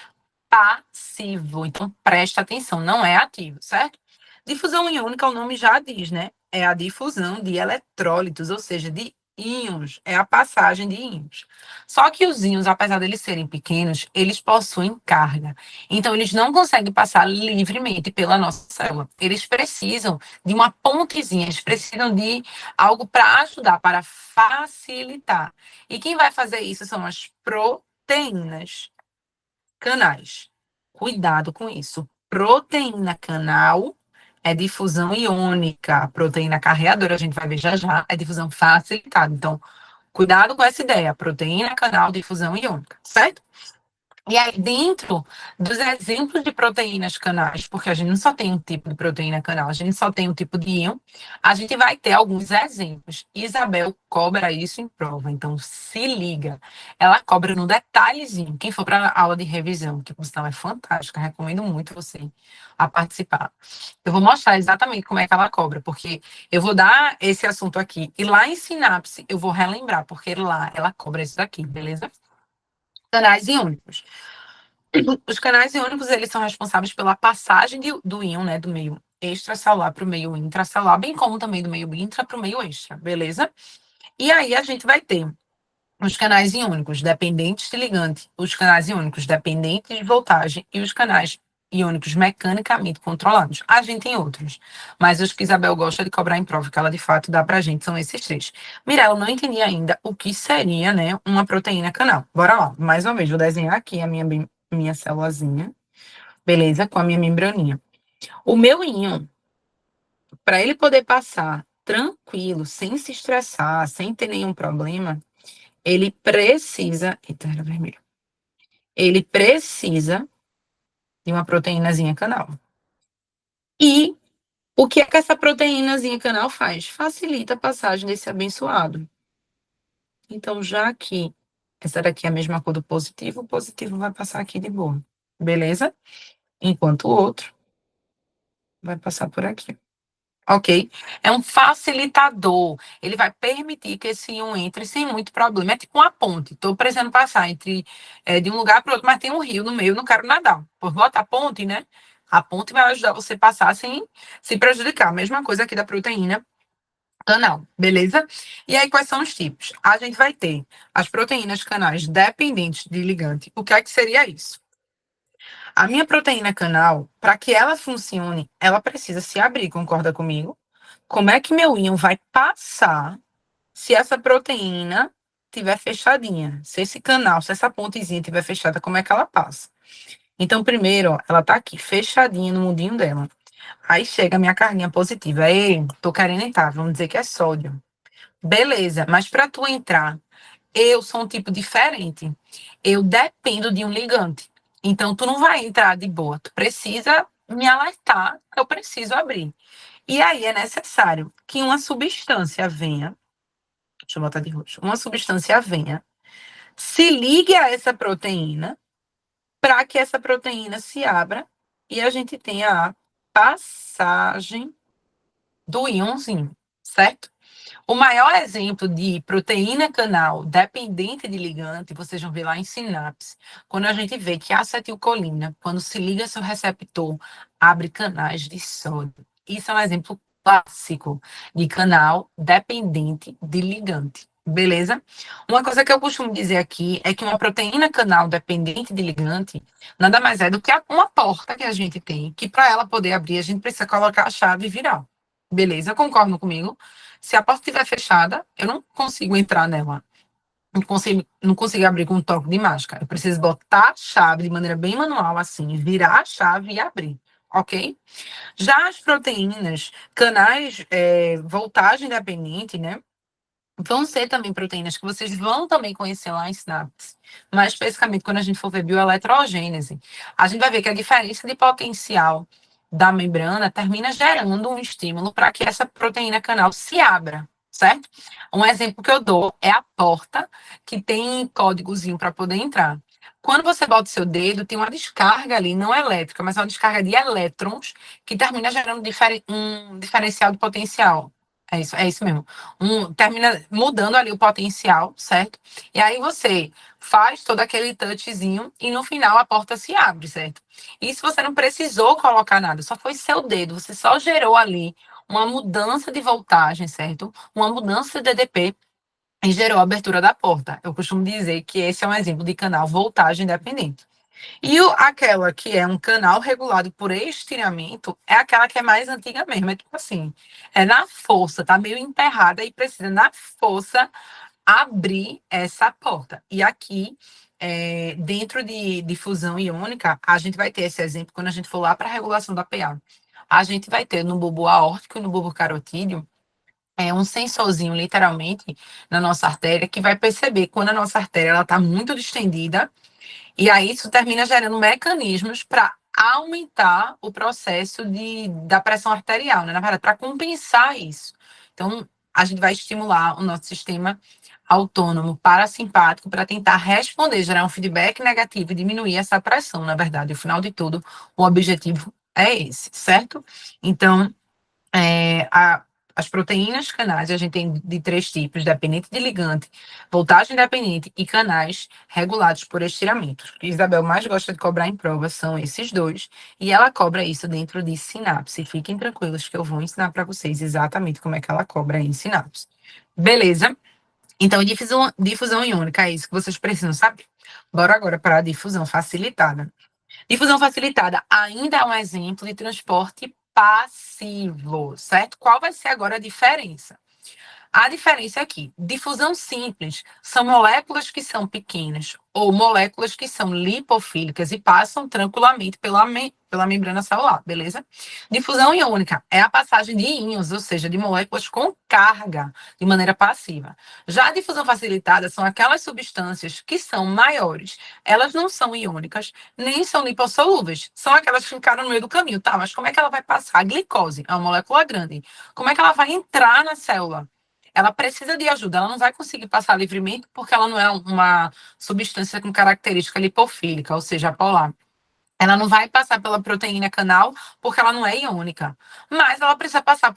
A: passivo. Então, preste atenção, não é ativo, certo? Difusão iônica, o nome já diz, né? É a difusão de eletrólitos, ou seja, de íons, é a passagem de íons. Só que os íons, apesar de eles serem pequenos, eles possuem carga. Então, eles não conseguem passar livremente pela nossa célula. Eles precisam de uma pontezinha, eles precisam de algo para ajudar, para facilitar. E quem vai fazer isso são as proteínas canais. Cuidado com isso. Proteína canal é difusão iônica. Proteína carreadora, a gente vai ver já já, é difusão facilitada. Então, cuidado com essa ideia. Proteína canal, difusão iônica, certo? E aí, dentro dos exemplos de proteínas canais, porque a gente não só tem um tipo de proteína canal, a gente só tem um tipo de íon, a gente vai ter alguns exemplos. Isabel cobra isso em prova, então se liga. Ela cobra no detalhezinho. Quem for para a aula de revisão, que por sinal é fantástica, recomendo muito você a participar. Eu vou mostrar exatamente como é que ela cobra, porque eu vou dar esse assunto aqui, e lá em sinapse eu vou relembrar, porque lá ela cobra isso daqui, beleza? Canais iônicos. Os canais iônicos, eles são responsáveis pela passagem do íon, né, do meio extracelular para o meio intracelular, bem como também do meio intra para o meio extra, beleza? E aí a gente vai ter os canais iônicos dependentes de ligante, os canais iônicos dependentes de voltagem e os canais iônicos mecanicamente controlados. A gente tem outros, mas os que Isabel gosta de cobrar em prova, que ela de fato dá pra gente, são esses três. Mirella, eu não entendi ainda o que seria, né, uma proteína canal. Bora lá, mais uma vez, vou desenhar aqui a minha célulazinha, beleza? Com a minha membraninha. O meu íon, para ele poder passar tranquilo, sem se estressar, sem ter nenhum problema, ele precisa. Eita, era vermelho. Ele precisa de uma proteínazinha canal. E o que é que essa proteínazinha canal faz? Facilita a passagem desse abençoado. Então, já que essa daqui é a mesma cor do positivo, o positivo vai passar aqui de boa. Beleza? Enquanto o outro vai passar por aqui. Ok? É um facilitador. Ele vai permitir que esse íon entre sem muito problema. É tipo uma ponte. Estou precisando passar de um lugar para outro, mas tem um rio no meio, não quero nadar. Por bota a ponte, né? A ponte vai ajudar você a passar sem se prejudicar. Mesma coisa aqui da proteína canal, beleza? E aí, quais são os tipos? A gente vai ter as proteínas canais dependentes de ligante. O que é que seria isso? A minha proteína canal, para que ela funcione, ela precisa se abrir, concorda comigo? Como é que meu íon vai passar se essa proteína tiver fechadinha? Se esse canal, se essa pontezinha tiver fechada, como é que ela passa? Então, primeiro, ó, ela tá aqui, fechadinha no mundinho dela. Aí chega a minha carninha positiva. Ei, tô querendo entrar, vamos dizer que é sódio. Beleza, mas para tu entrar, eu sou um tipo diferente. Eu dependo de um ligante. Então, tu não vai entrar de boa. Tu precisa me alertar, eu preciso abrir. E aí é necessário que uma substância venha, deixa eu botar de roxo, uma substância venha, se ligue a essa proteína, para que essa proteína se abra e a gente tenha a passagem do íonzinho, certo? O maior exemplo de proteína canal dependente de ligante, vocês vão ver lá em sinapse, quando a gente vê que a acetilcolina, quando se liga ao seu receptor, abre canais de sódio. Isso é um exemplo clássico de canal dependente de ligante. Beleza? Uma coisa que eu costumo dizer aqui é que uma proteína canal dependente de ligante nada mais é do que uma porta que a gente tem, que para ela poder abrir, a gente precisa colocar a chave e virar. Beleza? Concordam comigo? Se a porta estiver fechada, eu não consigo entrar nela. não consigo abrir com um toque de mágica. Eu preciso botar a chave de maneira bem manual, assim, virar a chave e abrir, ok? Já as proteínas, canais, voltagem dependente, né? Vão ser também proteínas que vocês vão também conhecer lá em Synapse. Mais especificamente, quando a gente for ver bioeletrogênese, a gente vai ver que a diferença de potencial da membrana termina gerando um estímulo para que essa proteína canal se abra, certo? Um exemplo que eu dou é a porta, que tem códigozinho para poder entrar. Quando você bota o seu dedo, tem uma descarga ali, não elétrica, mas é uma descarga de elétrons, que termina gerando um diferencial de potencial. É isso mesmo. Termina mudando ali o potencial, certo? E aí você faz todo aquele touchzinho e no final a porta se abre, certo? Isso você não precisou colocar nada, só foi seu dedo, você só gerou ali uma mudança de voltagem, certo? Uma mudança de DDP e gerou a abertura da porta. Eu costumo dizer que esse é um exemplo de canal voltagem independente. E aquela que é um canal regulado por estiramento é aquela que é mais antiga mesmo. É tipo assim, é na força, tá meio emperrada e precisa, na força, abrir essa porta. E aqui, dentro de fusão iônica, a gente vai ter esse exemplo quando a gente for lá para a regulação da PA. A gente vai ter no bulbo aórtico e no bulbo carotídeo um sensorzinho, literalmente, na nossa artéria, que vai perceber quando a nossa artéria está muito distendida e aí isso termina gerando mecanismos para aumentar o processo da pressão arterial, né? Na verdade, para compensar isso. Então, a gente vai estimular o nosso sistema autônomo parasimpático para tentar responder, gerar um feedback negativo e diminuir essa pressão, na verdade. No final de tudo, o objetivo é esse, certo? Então, as proteínas canais, a gente tem de três tipos, dependente de ligante, voltagem dependente e canais regulados por estiramentos. O que Isabel mais gosta de cobrar em prova são esses dois, e ela cobra isso dentro de sinapse. Fiquem tranquilos que eu vou ensinar para vocês exatamente como é que ela cobra em sinapse. Beleza? Então, difusão iônica é isso que vocês precisam saber. Bora agora para a difusão facilitada. Difusão facilitada ainda é um exemplo de transporte passivo, certo? Qual vai ser agora a diferença? A diferença aqui, difusão simples, são moléculas que são pequenas ou moléculas que são lipofílicas e passam tranquilamente pela membrana celular, beleza? Difusão iônica é a passagem de íons, ou seja, de moléculas com carga de maneira passiva. Já a difusão facilitada são aquelas substâncias que são maiores. Elas não são iônicas, nem são lipossolúveis. São aquelas que ficaram no meio do caminho, tá? Mas como é que ela vai passar? A glicose é uma molécula grande. Como é que ela vai entrar na célula? Ela precisa de ajuda, ela não vai conseguir passar livremente porque ela não é uma substância com característica lipofílica, ou seja, polar. Ela não vai passar pela proteína canal porque ela não é iônica, mas ela precisa passar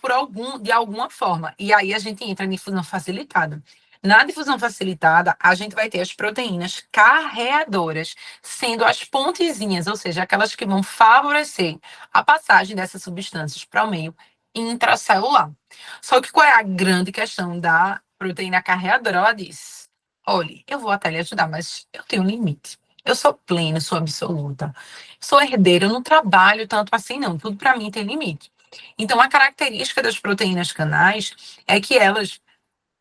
A: de alguma forma. E aí a gente entra em difusão facilitada. Na difusão facilitada, a gente vai ter as proteínas carreadoras, sendo as pontezinhas, ou seja, aquelas que vão favorecer a passagem dessas substâncias para o meio intracelular. Só que qual é a grande questão da proteína carreadora? Ela diz: olha, eu vou até lhe ajudar, mas eu tenho um limite. Eu sou plena, sou absoluta. Sou herdeira, eu não trabalho tanto assim, não. Tudo para mim tem limite. Então, a característica das proteínas canais é que elas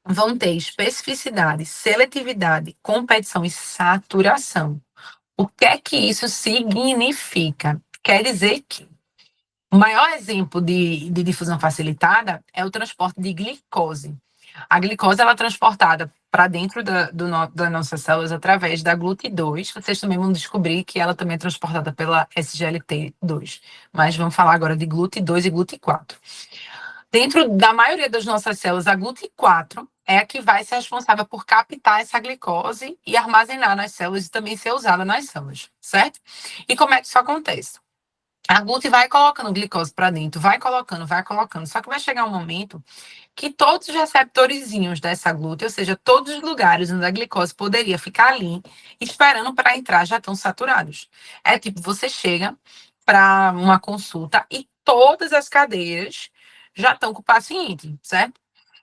A: vão ter especificidade, seletividade, competição e saturação. O que é que isso significa? Quer dizer que o maior exemplo de difusão facilitada é o transporte de glicose. A glicose ela é transportada para dentro das nossas células através da GLUT2. Vocês também vão descobrir que ela também é transportada pela SGLT2. Mas vamos falar agora de GLUT2 e GLUT4. Dentro da maioria das nossas células, a GLUT4 é a que vai ser responsável por captar essa glicose e armazenar nas células e também ser usada nas células, certo? E como é que isso acontece? A GLUT vai colocando glicose para dentro, vai colocando, vai colocando. Só que vai chegar um momento que todos os receptorzinhos dessa GLUT, ou seja, todos os lugares onde a glicose poderia ficar ali, esperando para entrar, já estão saturados. É tipo, você chega para uma consulta e todas as cadeiras já estão com o paciente, certo?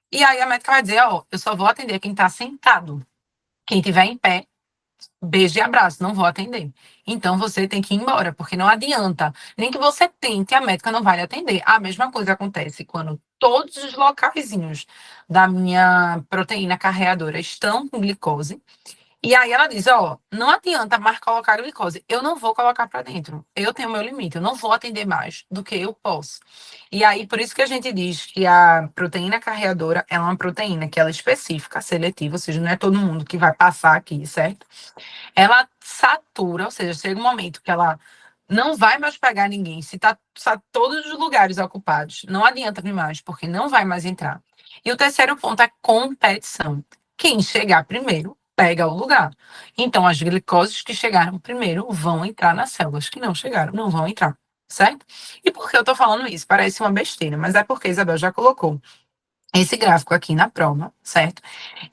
A: E aí a médica vai dizer, ó, eu só vou atender quem está sentado. Quem estiver em pé beijo e abraço, não vou atender. Então você tem que ir embora, porque não adianta. Nem que você tente, a médica não vai lhe atender. A mesma coisa acontece quando todos os locaizinhos da minha proteína carreadora estão com glicose. E aí ela diz, ó, não adianta mais colocar glicose, eu não vou colocar para dentro. Eu tenho meu limite, eu não vou atender mais do que eu posso. E aí por isso que a gente diz que a proteína carreadora é uma proteína que ela é específica, seletiva, ou seja, não é todo mundo que vai passar aqui, certo? Ela satura, ou seja, chega um momento que ela não vai mais pegar ninguém. Se tá todos os lugares ocupados, não adianta vir mais, porque não vai mais entrar. E o terceiro ponto é competição. Quem chegar primeiro pega o lugar. Então, as glicoses que chegaram primeiro vão entrar nas células que não chegaram, não vão entrar, certo? E por que eu tô falando isso? Parece uma besteira, mas é porque a Isabel já colocou esse gráfico aqui na prova, certo?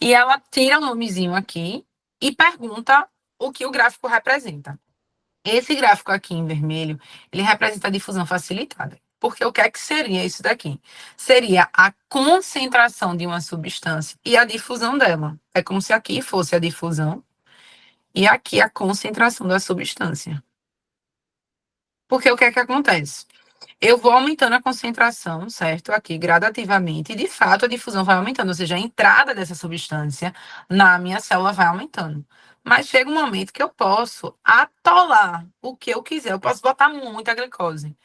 A: E ela tira um nomezinho aqui e pergunta o que o gráfico representa. Esse gráfico aqui em vermelho, ele representa a difusão facilitada. Porque o que é que seria isso daqui? Seria a concentração de uma substância e a difusão dela. É como se aqui fosse a difusão e aqui a concentração da substância. Porque o que é que acontece? Eu vou aumentando a concentração, certo? Aqui, gradativamente, e de fato a difusão vai aumentando, ou seja, a entrada dessa substância na minha célula vai aumentando. Mas chega um momento que eu posso atolar o que eu quiser, eu posso botar muita glicose.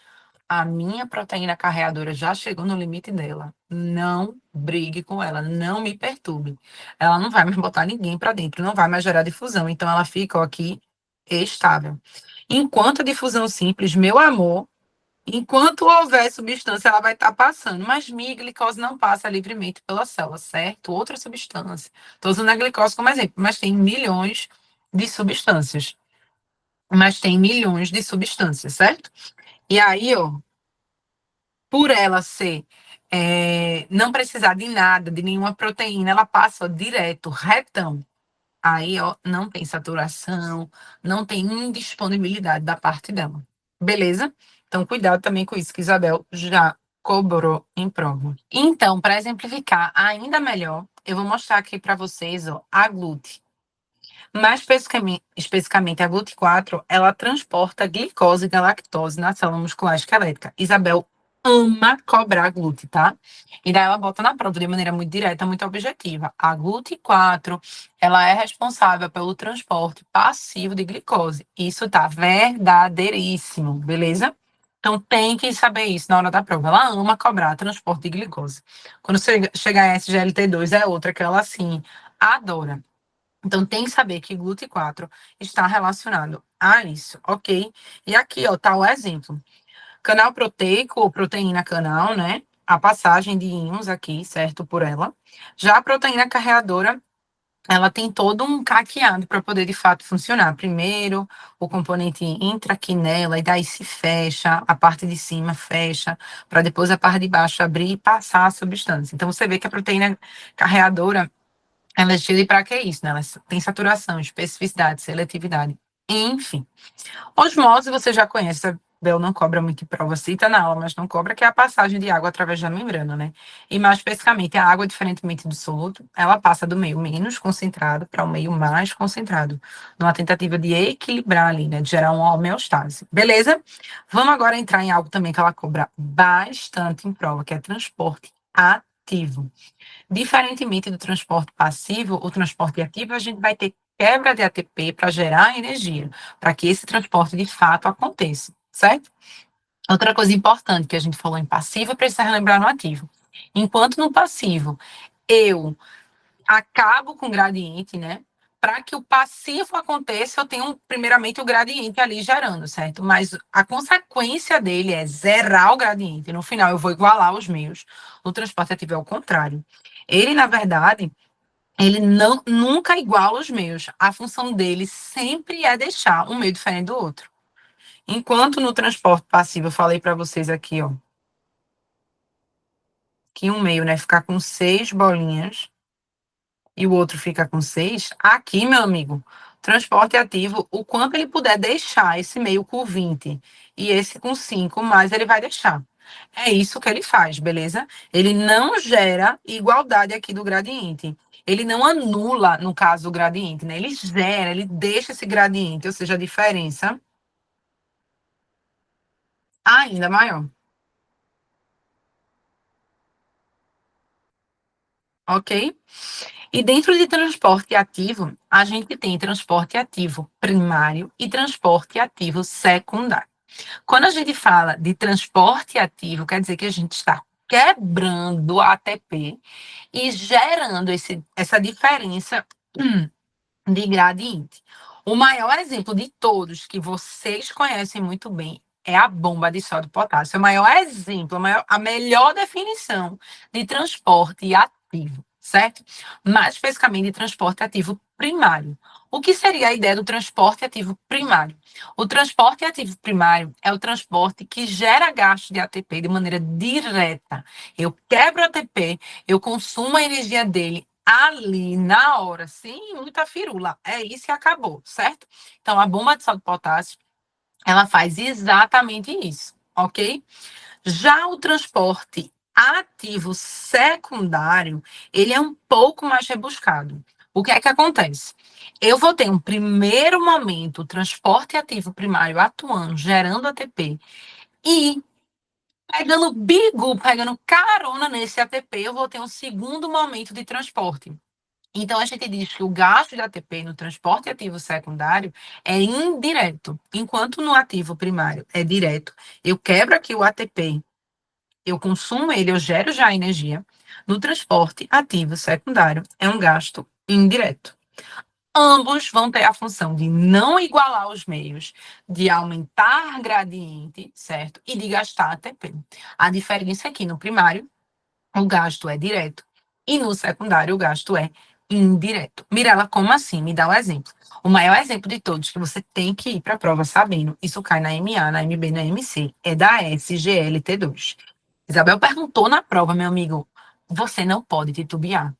A: A minha proteína carreadora já chegou no limite dela. Não brigue com ela, não me perturbe. Ela não vai mais botar ninguém para dentro, não vai mais gerar difusão. Então ela fica ó, aqui estável. Enquanto a difusão simples, meu amor, enquanto houver substância, ela vai estar passando, mas minha glicose não passa livremente pela célula, certo? Outra substância. Estou usando a glicose como exemplo, mas tem milhões de substâncias. Mas tem milhões de substâncias, certo? E aí, ó, por ela ser, não precisar de nada, de nenhuma proteína, ela passa ó, direto, retão. Aí, ó, não tem saturação, não tem indisponibilidade da parte dela. Beleza? Então, cuidado também com isso, que Isabel já cobrou em prova. Então, para exemplificar ainda melhor, eu vou mostrar aqui para vocês, ó, a glute. Mais especificamente, a GLUT4, ela transporta glicose e galactose na célula muscular esquelética. Isabel ama cobrar glúten, tá? E daí ela bota na prova de maneira muito direta, muito objetiva. A GLUT4, ela é responsável pelo transporte passivo de glicose. Isso tá verdadeiríssimo, beleza? Então tem que saber isso na hora da prova. Ela ama cobrar transporte de glicose. Quando chegar a SGLT2 é outra que ela, assim, adora. Então, tem que saber que GLUT4 está relacionado a isso, ok? E aqui, ó, tá o exemplo. Canal proteico, ou proteína canal, né? A passagem de íons aqui, certo? Por ela. Já a proteína carreadora, ela tem todo um caqueado para poder, de fato, funcionar. Primeiro, o componente entra aqui nela, e daí se fecha, a parte de cima fecha, para depois a parte de baixo abrir e passar a substância. Então, você vê que a proteína carreadora ela é cheia de para que isso, né? Ela tem saturação, especificidade, seletividade, enfim. Osmose você já conhece, a Bel não cobra muito em prova, cita na aula, mas não cobra, que é a passagem de água através da membrana, né? E mais especificamente, a água, diferentemente do soluto, ela passa do meio menos concentrado para o meio mais concentrado, numa tentativa de equilibrar ali, né? De gerar uma homeostase. Beleza? Vamos agora entrar em algo também que ela cobra bastante em prova, que é transporte ativo. Diferentemente do transporte passivo, o transporte ativo, a gente vai ter quebra de ATP para gerar energia, para que esse transporte de fato aconteça, certo? Outra coisa importante que a gente falou em passivo, precisa relembrar no ativo. Enquanto no passivo eu acabo com o gradiente, né? Para que o passivo aconteça, eu tenho primeiramente o gradiente ali gerando, certo? Mas a consequência dele é zerar o gradiente. No final, eu vou igualar os meus. No transporte ativo é o contrário. Ele, na verdade, ele não, nunca iguala os meus. A função dele sempre é deixar um meio diferente do outro. Enquanto no transporte passivo, eu falei para vocês aqui, ó, que um meio, né, ficar com 6 bolinhas e o outro fica com 6, aqui, meu amigo, transporte ativo, o quanto ele puder deixar esse meio com 20 e esse com 5, mais ele vai deixar. É isso que ele faz, beleza? Ele não gera igualdade aqui do gradiente. Ele não anula, no caso, o gradiente, né? Ele gera, ele deixa esse gradiente, ou seja, a diferença ainda maior, ok? E dentro de transporte ativo, a gente tem transporte ativo primário e transporte ativo secundário. Quando a gente fala de transporte ativo, quer dizer que a gente está quebrando a ATP e gerando essa diferença de gradiente. O maior exemplo de todos que vocês conhecem muito bem é a bomba de sódio e potássio. É o maior exemplo, a melhor definição de transporte ativo, certo? Mais especificamente de transporte ativo primário. O que seria a ideia do transporte ativo primário? O transporte ativo primário é o transporte que gera gasto de ATP de maneira direta. Eu quebro o ATP, eu consumo a energia dele ali, na hora, sem muita firula. É isso e acabou, certo? Então, a bomba de sal de potássio, ela faz exatamente isso, ok? Já o transporte ativo secundário, ele é um pouco mais rebuscado. O que é que acontece? Eu vou ter um primeiro momento, o transporte ativo primário atuando, gerando ATP, e pegando carona nesse ATP, eu vou ter um segundo momento de transporte. Então, a gente diz que o gasto de ATP no transporte ativo secundário é indireto, enquanto no ativo primário é direto. Eu quebro aqui o ATP, eu consumo ele, eu gero já energia. No transporte ativo secundário é um gasto indireto. Ambos vão ter a função de não igualar os meios, de aumentar gradiente, certo? E de gastar ATP. A diferença é que no primário o gasto é direto e no secundário o gasto é indireto. Mirela, como assim? Me dá um exemplo. O maior exemplo de todos que você tem que ir para a prova sabendo, isso cai na MA, na MB, na MC, é da SGLT2. Isabel perguntou na prova, meu amigo, você não pode titubear.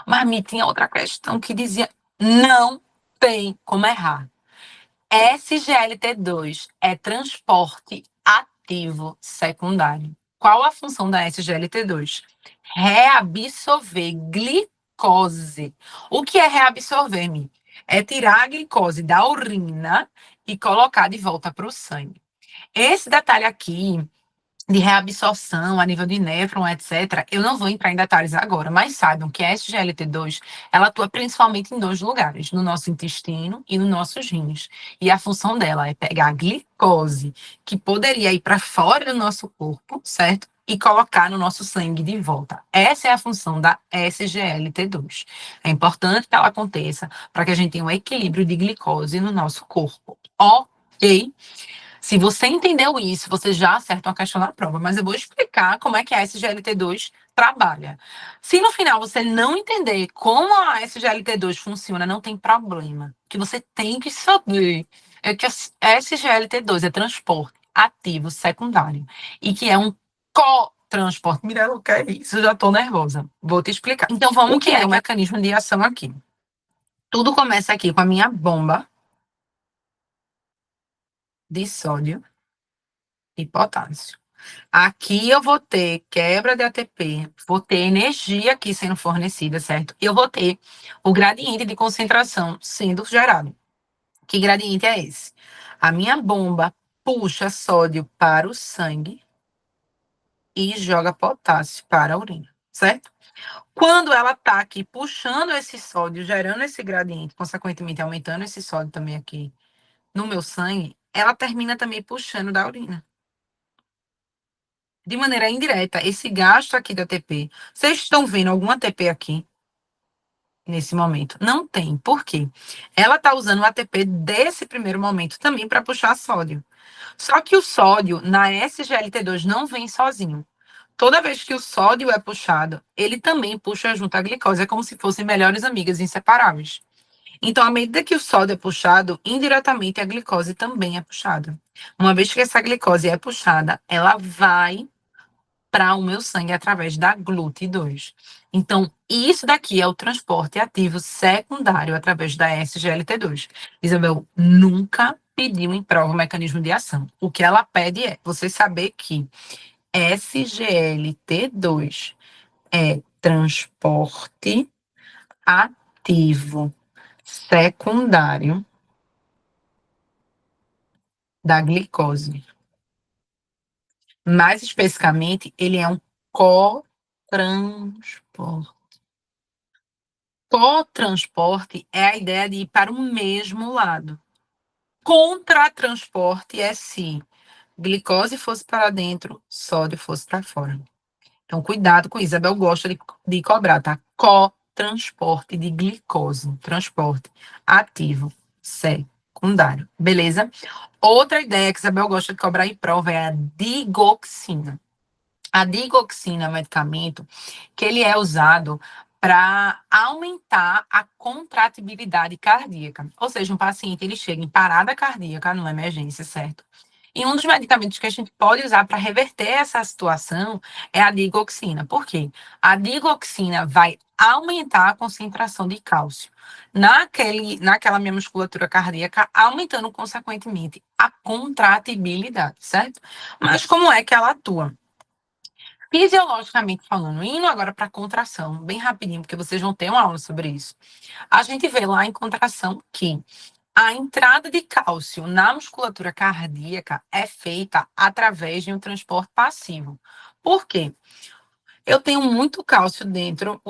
A: Mas me tinha outra questão que dizia, não tem como errar. SGLT2 é transporte ativo secundário. Qual a função da SGLT2? Reabsorver glicose. O que é reabsorver, Mi? É tirar a glicose da urina e colocar de volta para o sangue. Esse detalhe aqui de reabsorção a nível de néfron, etc., eu não vou entrar em detalhes agora, mas saibam que a SGLT2, ela atua principalmente em dois lugares, no nosso intestino e nos nossos rins. E a função dela é pegar a glicose, que poderia ir para fora do nosso corpo, certo? E colocar no nosso sangue de volta. Essa é a função da SGLT2. É importante que ela aconteça para que a gente tenha um equilíbrio de glicose no nosso corpo. Ok? Se você entendeu isso, você já acerta uma questão na prova, mas eu vou explicar como é que a SGLT2 trabalha. Se no final você não entender como a SGLT2 funciona, não tem problema. O que você tem que saber é que a SGLT2 é transporte ativo secundário e que é um cotransporte. Mirella, o que é isso? Eu já estou nervosa. Vou te explicar. Então, vamos que é o mecanismo de ação aqui. Tudo começa aqui com a minha bomba de sódio e potássio. Aqui eu vou ter quebra de ATP, vou ter energia aqui sendo fornecida, certo? Eu vou ter o gradiente de concentração sendo gerado. Que gradiente é esse? A minha bomba puxa sódio para o sangue e joga potássio para a urina, certo? Quando ela está aqui puxando esse sódio, gerando esse gradiente, consequentemente aumentando esse sódio também aqui no meu sangue, ela termina também puxando da urina. De maneira indireta, esse gasto aqui da ATP, vocês estão vendo algum ATP aqui nesse momento? Não tem. Por quê? Ela está usando o ATP desse primeiro momento também para puxar sódio. Só que o sódio na SGLT2 não vem sozinho. Toda vez que o sódio é puxado, ele também puxa junto a glicose. É como se fossem melhores amigas inseparáveis. Então, à medida que o sódio é puxado, indiretamente a glicose também é puxada. Uma vez que essa glicose é puxada, ela vai para o meu sangue através da GLUT2. Então, isso daqui é o transporte ativo secundário através da SGLT2. Isabel nunca pediu em prova o mecanismo de ação. O que ela pede é você saber que SGLT2 é transporte ativo secundário da glicose. Mais especificamente, ele é um cotransporte. Cotransporte é a ideia de ir para o mesmo lado. Contratransporte é se glicose fosse para dentro, sódio fosse para fora. Então, cuidado com isso. Isabel gosta de cobrar, tá? Cotransporte de glicose. Transporte ativo secundário. Beleza? Outra ideia que Isabel gosta de cobrar em prova é a digoxina. A digoxina é um medicamento que ele é usado para aumentar a contratibilidade cardíaca. Ou seja, um paciente ele chega em parada cardíaca numa emergência, certo? E um dos medicamentos que a gente pode usar para reverter essa situação é a digoxina. Por quê? A digoxina vai aumentar a concentração de cálcio naquela minha musculatura cardíaca, aumentando consequentemente a contratibilidade, certo? Mas como é que ela atua? Fisiologicamente falando, indo agora para a contração, bem rapidinho, porque vocês vão ter uma aula sobre isso. A gente vê lá em contração que a entrada de cálcio na musculatura cardíaca é feita através de um transporte passivo. Por quê? Eu tenho muito cálcio dentro,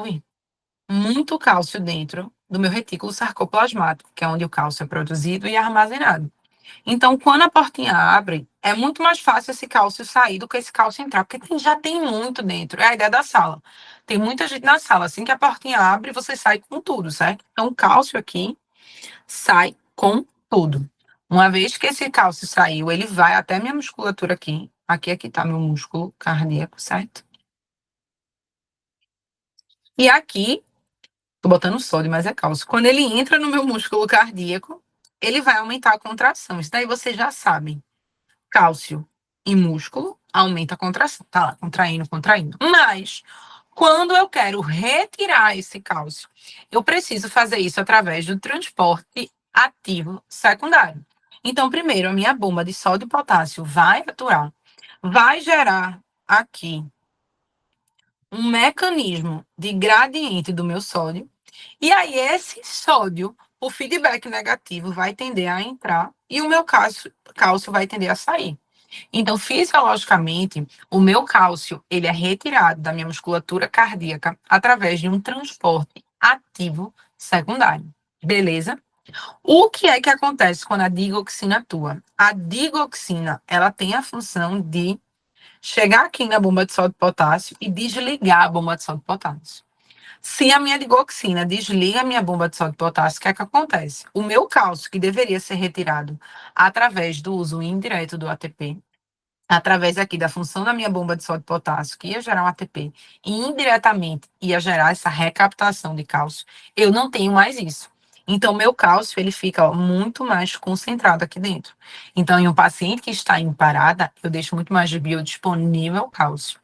A: muito cálcio dentro do meu retículo sarcoplasmático, que é onde o cálcio é produzido e armazenado. Então, quando a portinha abre, é muito mais fácil esse cálcio sair do que esse cálcio entrar, porque já tem muito dentro. É a ideia da sala. Tem muita gente na sala. Assim que a portinha abre, você sai com tudo, certo? Então, o cálcio aqui sai com tudo. Uma vez que esse cálcio saiu, ele vai até minha musculatura aqui. Aqui tá meu músculo cardíaco, certo? E aqui, tô botando sódio, mas é cálcio. Quando ele entra no meu músculo cardíaco, ele vai aumentar a contração. Isso daí vocês já sabem. Cálcio em músculo aumenta a contração. Tá lá, contraindo, contraindo. Mas, quando eu quero retirar esse cálcio, eu preciso fazer isso através do transporte ativo secundário. Então, primeiro, a minha bomba de sódio e potássio vai atuar, vai gerar aqui um mecanismo de gradiente do meu sódio, e aí esse sódio, o feedback negativo, vai tender a entrar e o meu cálcio vai tender a sair. Então, fisiologicamente, o meu cálcio, ele é retirado da minha musculatura cardíaca através de um transporte ativo secundário. Beleza? O que é que acontece quando a digoxina atua? A digoxina, ela tem a função de chegar aqui na bomba de sódio e potássio e desligar a bomba de sódio e potássio. Se a minha digoxina desliga a minha bomba de sódio e potássio, o que é que acontece? O meu cálcio, que deveria ser retirado através do uso indireto do ATP, através aqui da função da minha bomba de sódio e potássio, que ia gerar um ATP, e indiretamente ia gerar essa recaptação de cálcio, eu não tenho mais isso. Então, meu cálcio, ele fica muito mais concentrado aqui dentro. Então, em um paciente que está em parada, eu deixo muito mais de biodisponível cálcio.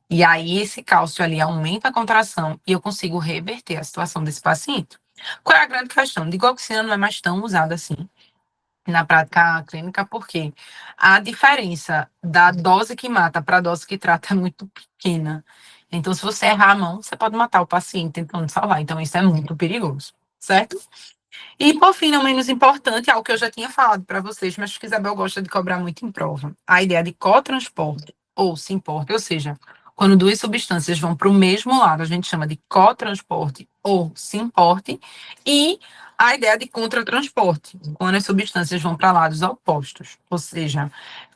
A: E aí, esse cálcio ali aumenta a contração e eu consigo reverter a situação desse paciente. Qual é a grande questão? Digoxina não é mais tão usada assim na prática clínica, porque a diferença da dose que mata para a dose que trata é muito pequena. Então, se você errar a mão, você pode matar o paciente tentando salvar. Então, isso é muito perigoso, certo? E, por fim, não menos importante, algo que eu já tinha falado para vocês, mas que Isabel gosta de cobrar muito em prova, a ideia de cotransporte ou simporte, ou seja, quando duas substâncias vão para o mesmo lado, a gente chama de cotransporte ou simporte, e a ideia de contratransporte, quando as substâncias vão para lados opostos, ou seja,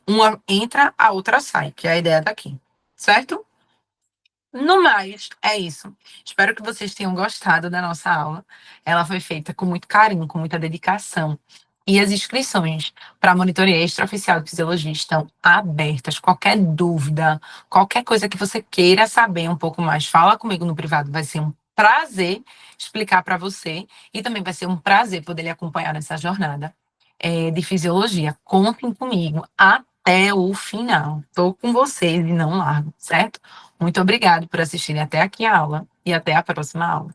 A: uma entra, a outra sai, que é a ideia daqui, certo? No mais, é isso. Espero que vocês tenham gostado da nossa aula. Ela foi feita com muito carinho, com muita dedicação. E as inscrições para a monitoria extraoficial de fisiologia estão abertas. Qualquer dúvida, qualquer coisa que você queira saber um pouco mais, fala comigo no privado. Vai ser um prazer explicar para você. E também vai ser um prazer poder lhe acompanhar nessa jornada de fisiologia. Contem comigo até o final. Estou com vocês e não largo, certo? Muito obrigada por assistirem até aqui a aula e até a próxima aula.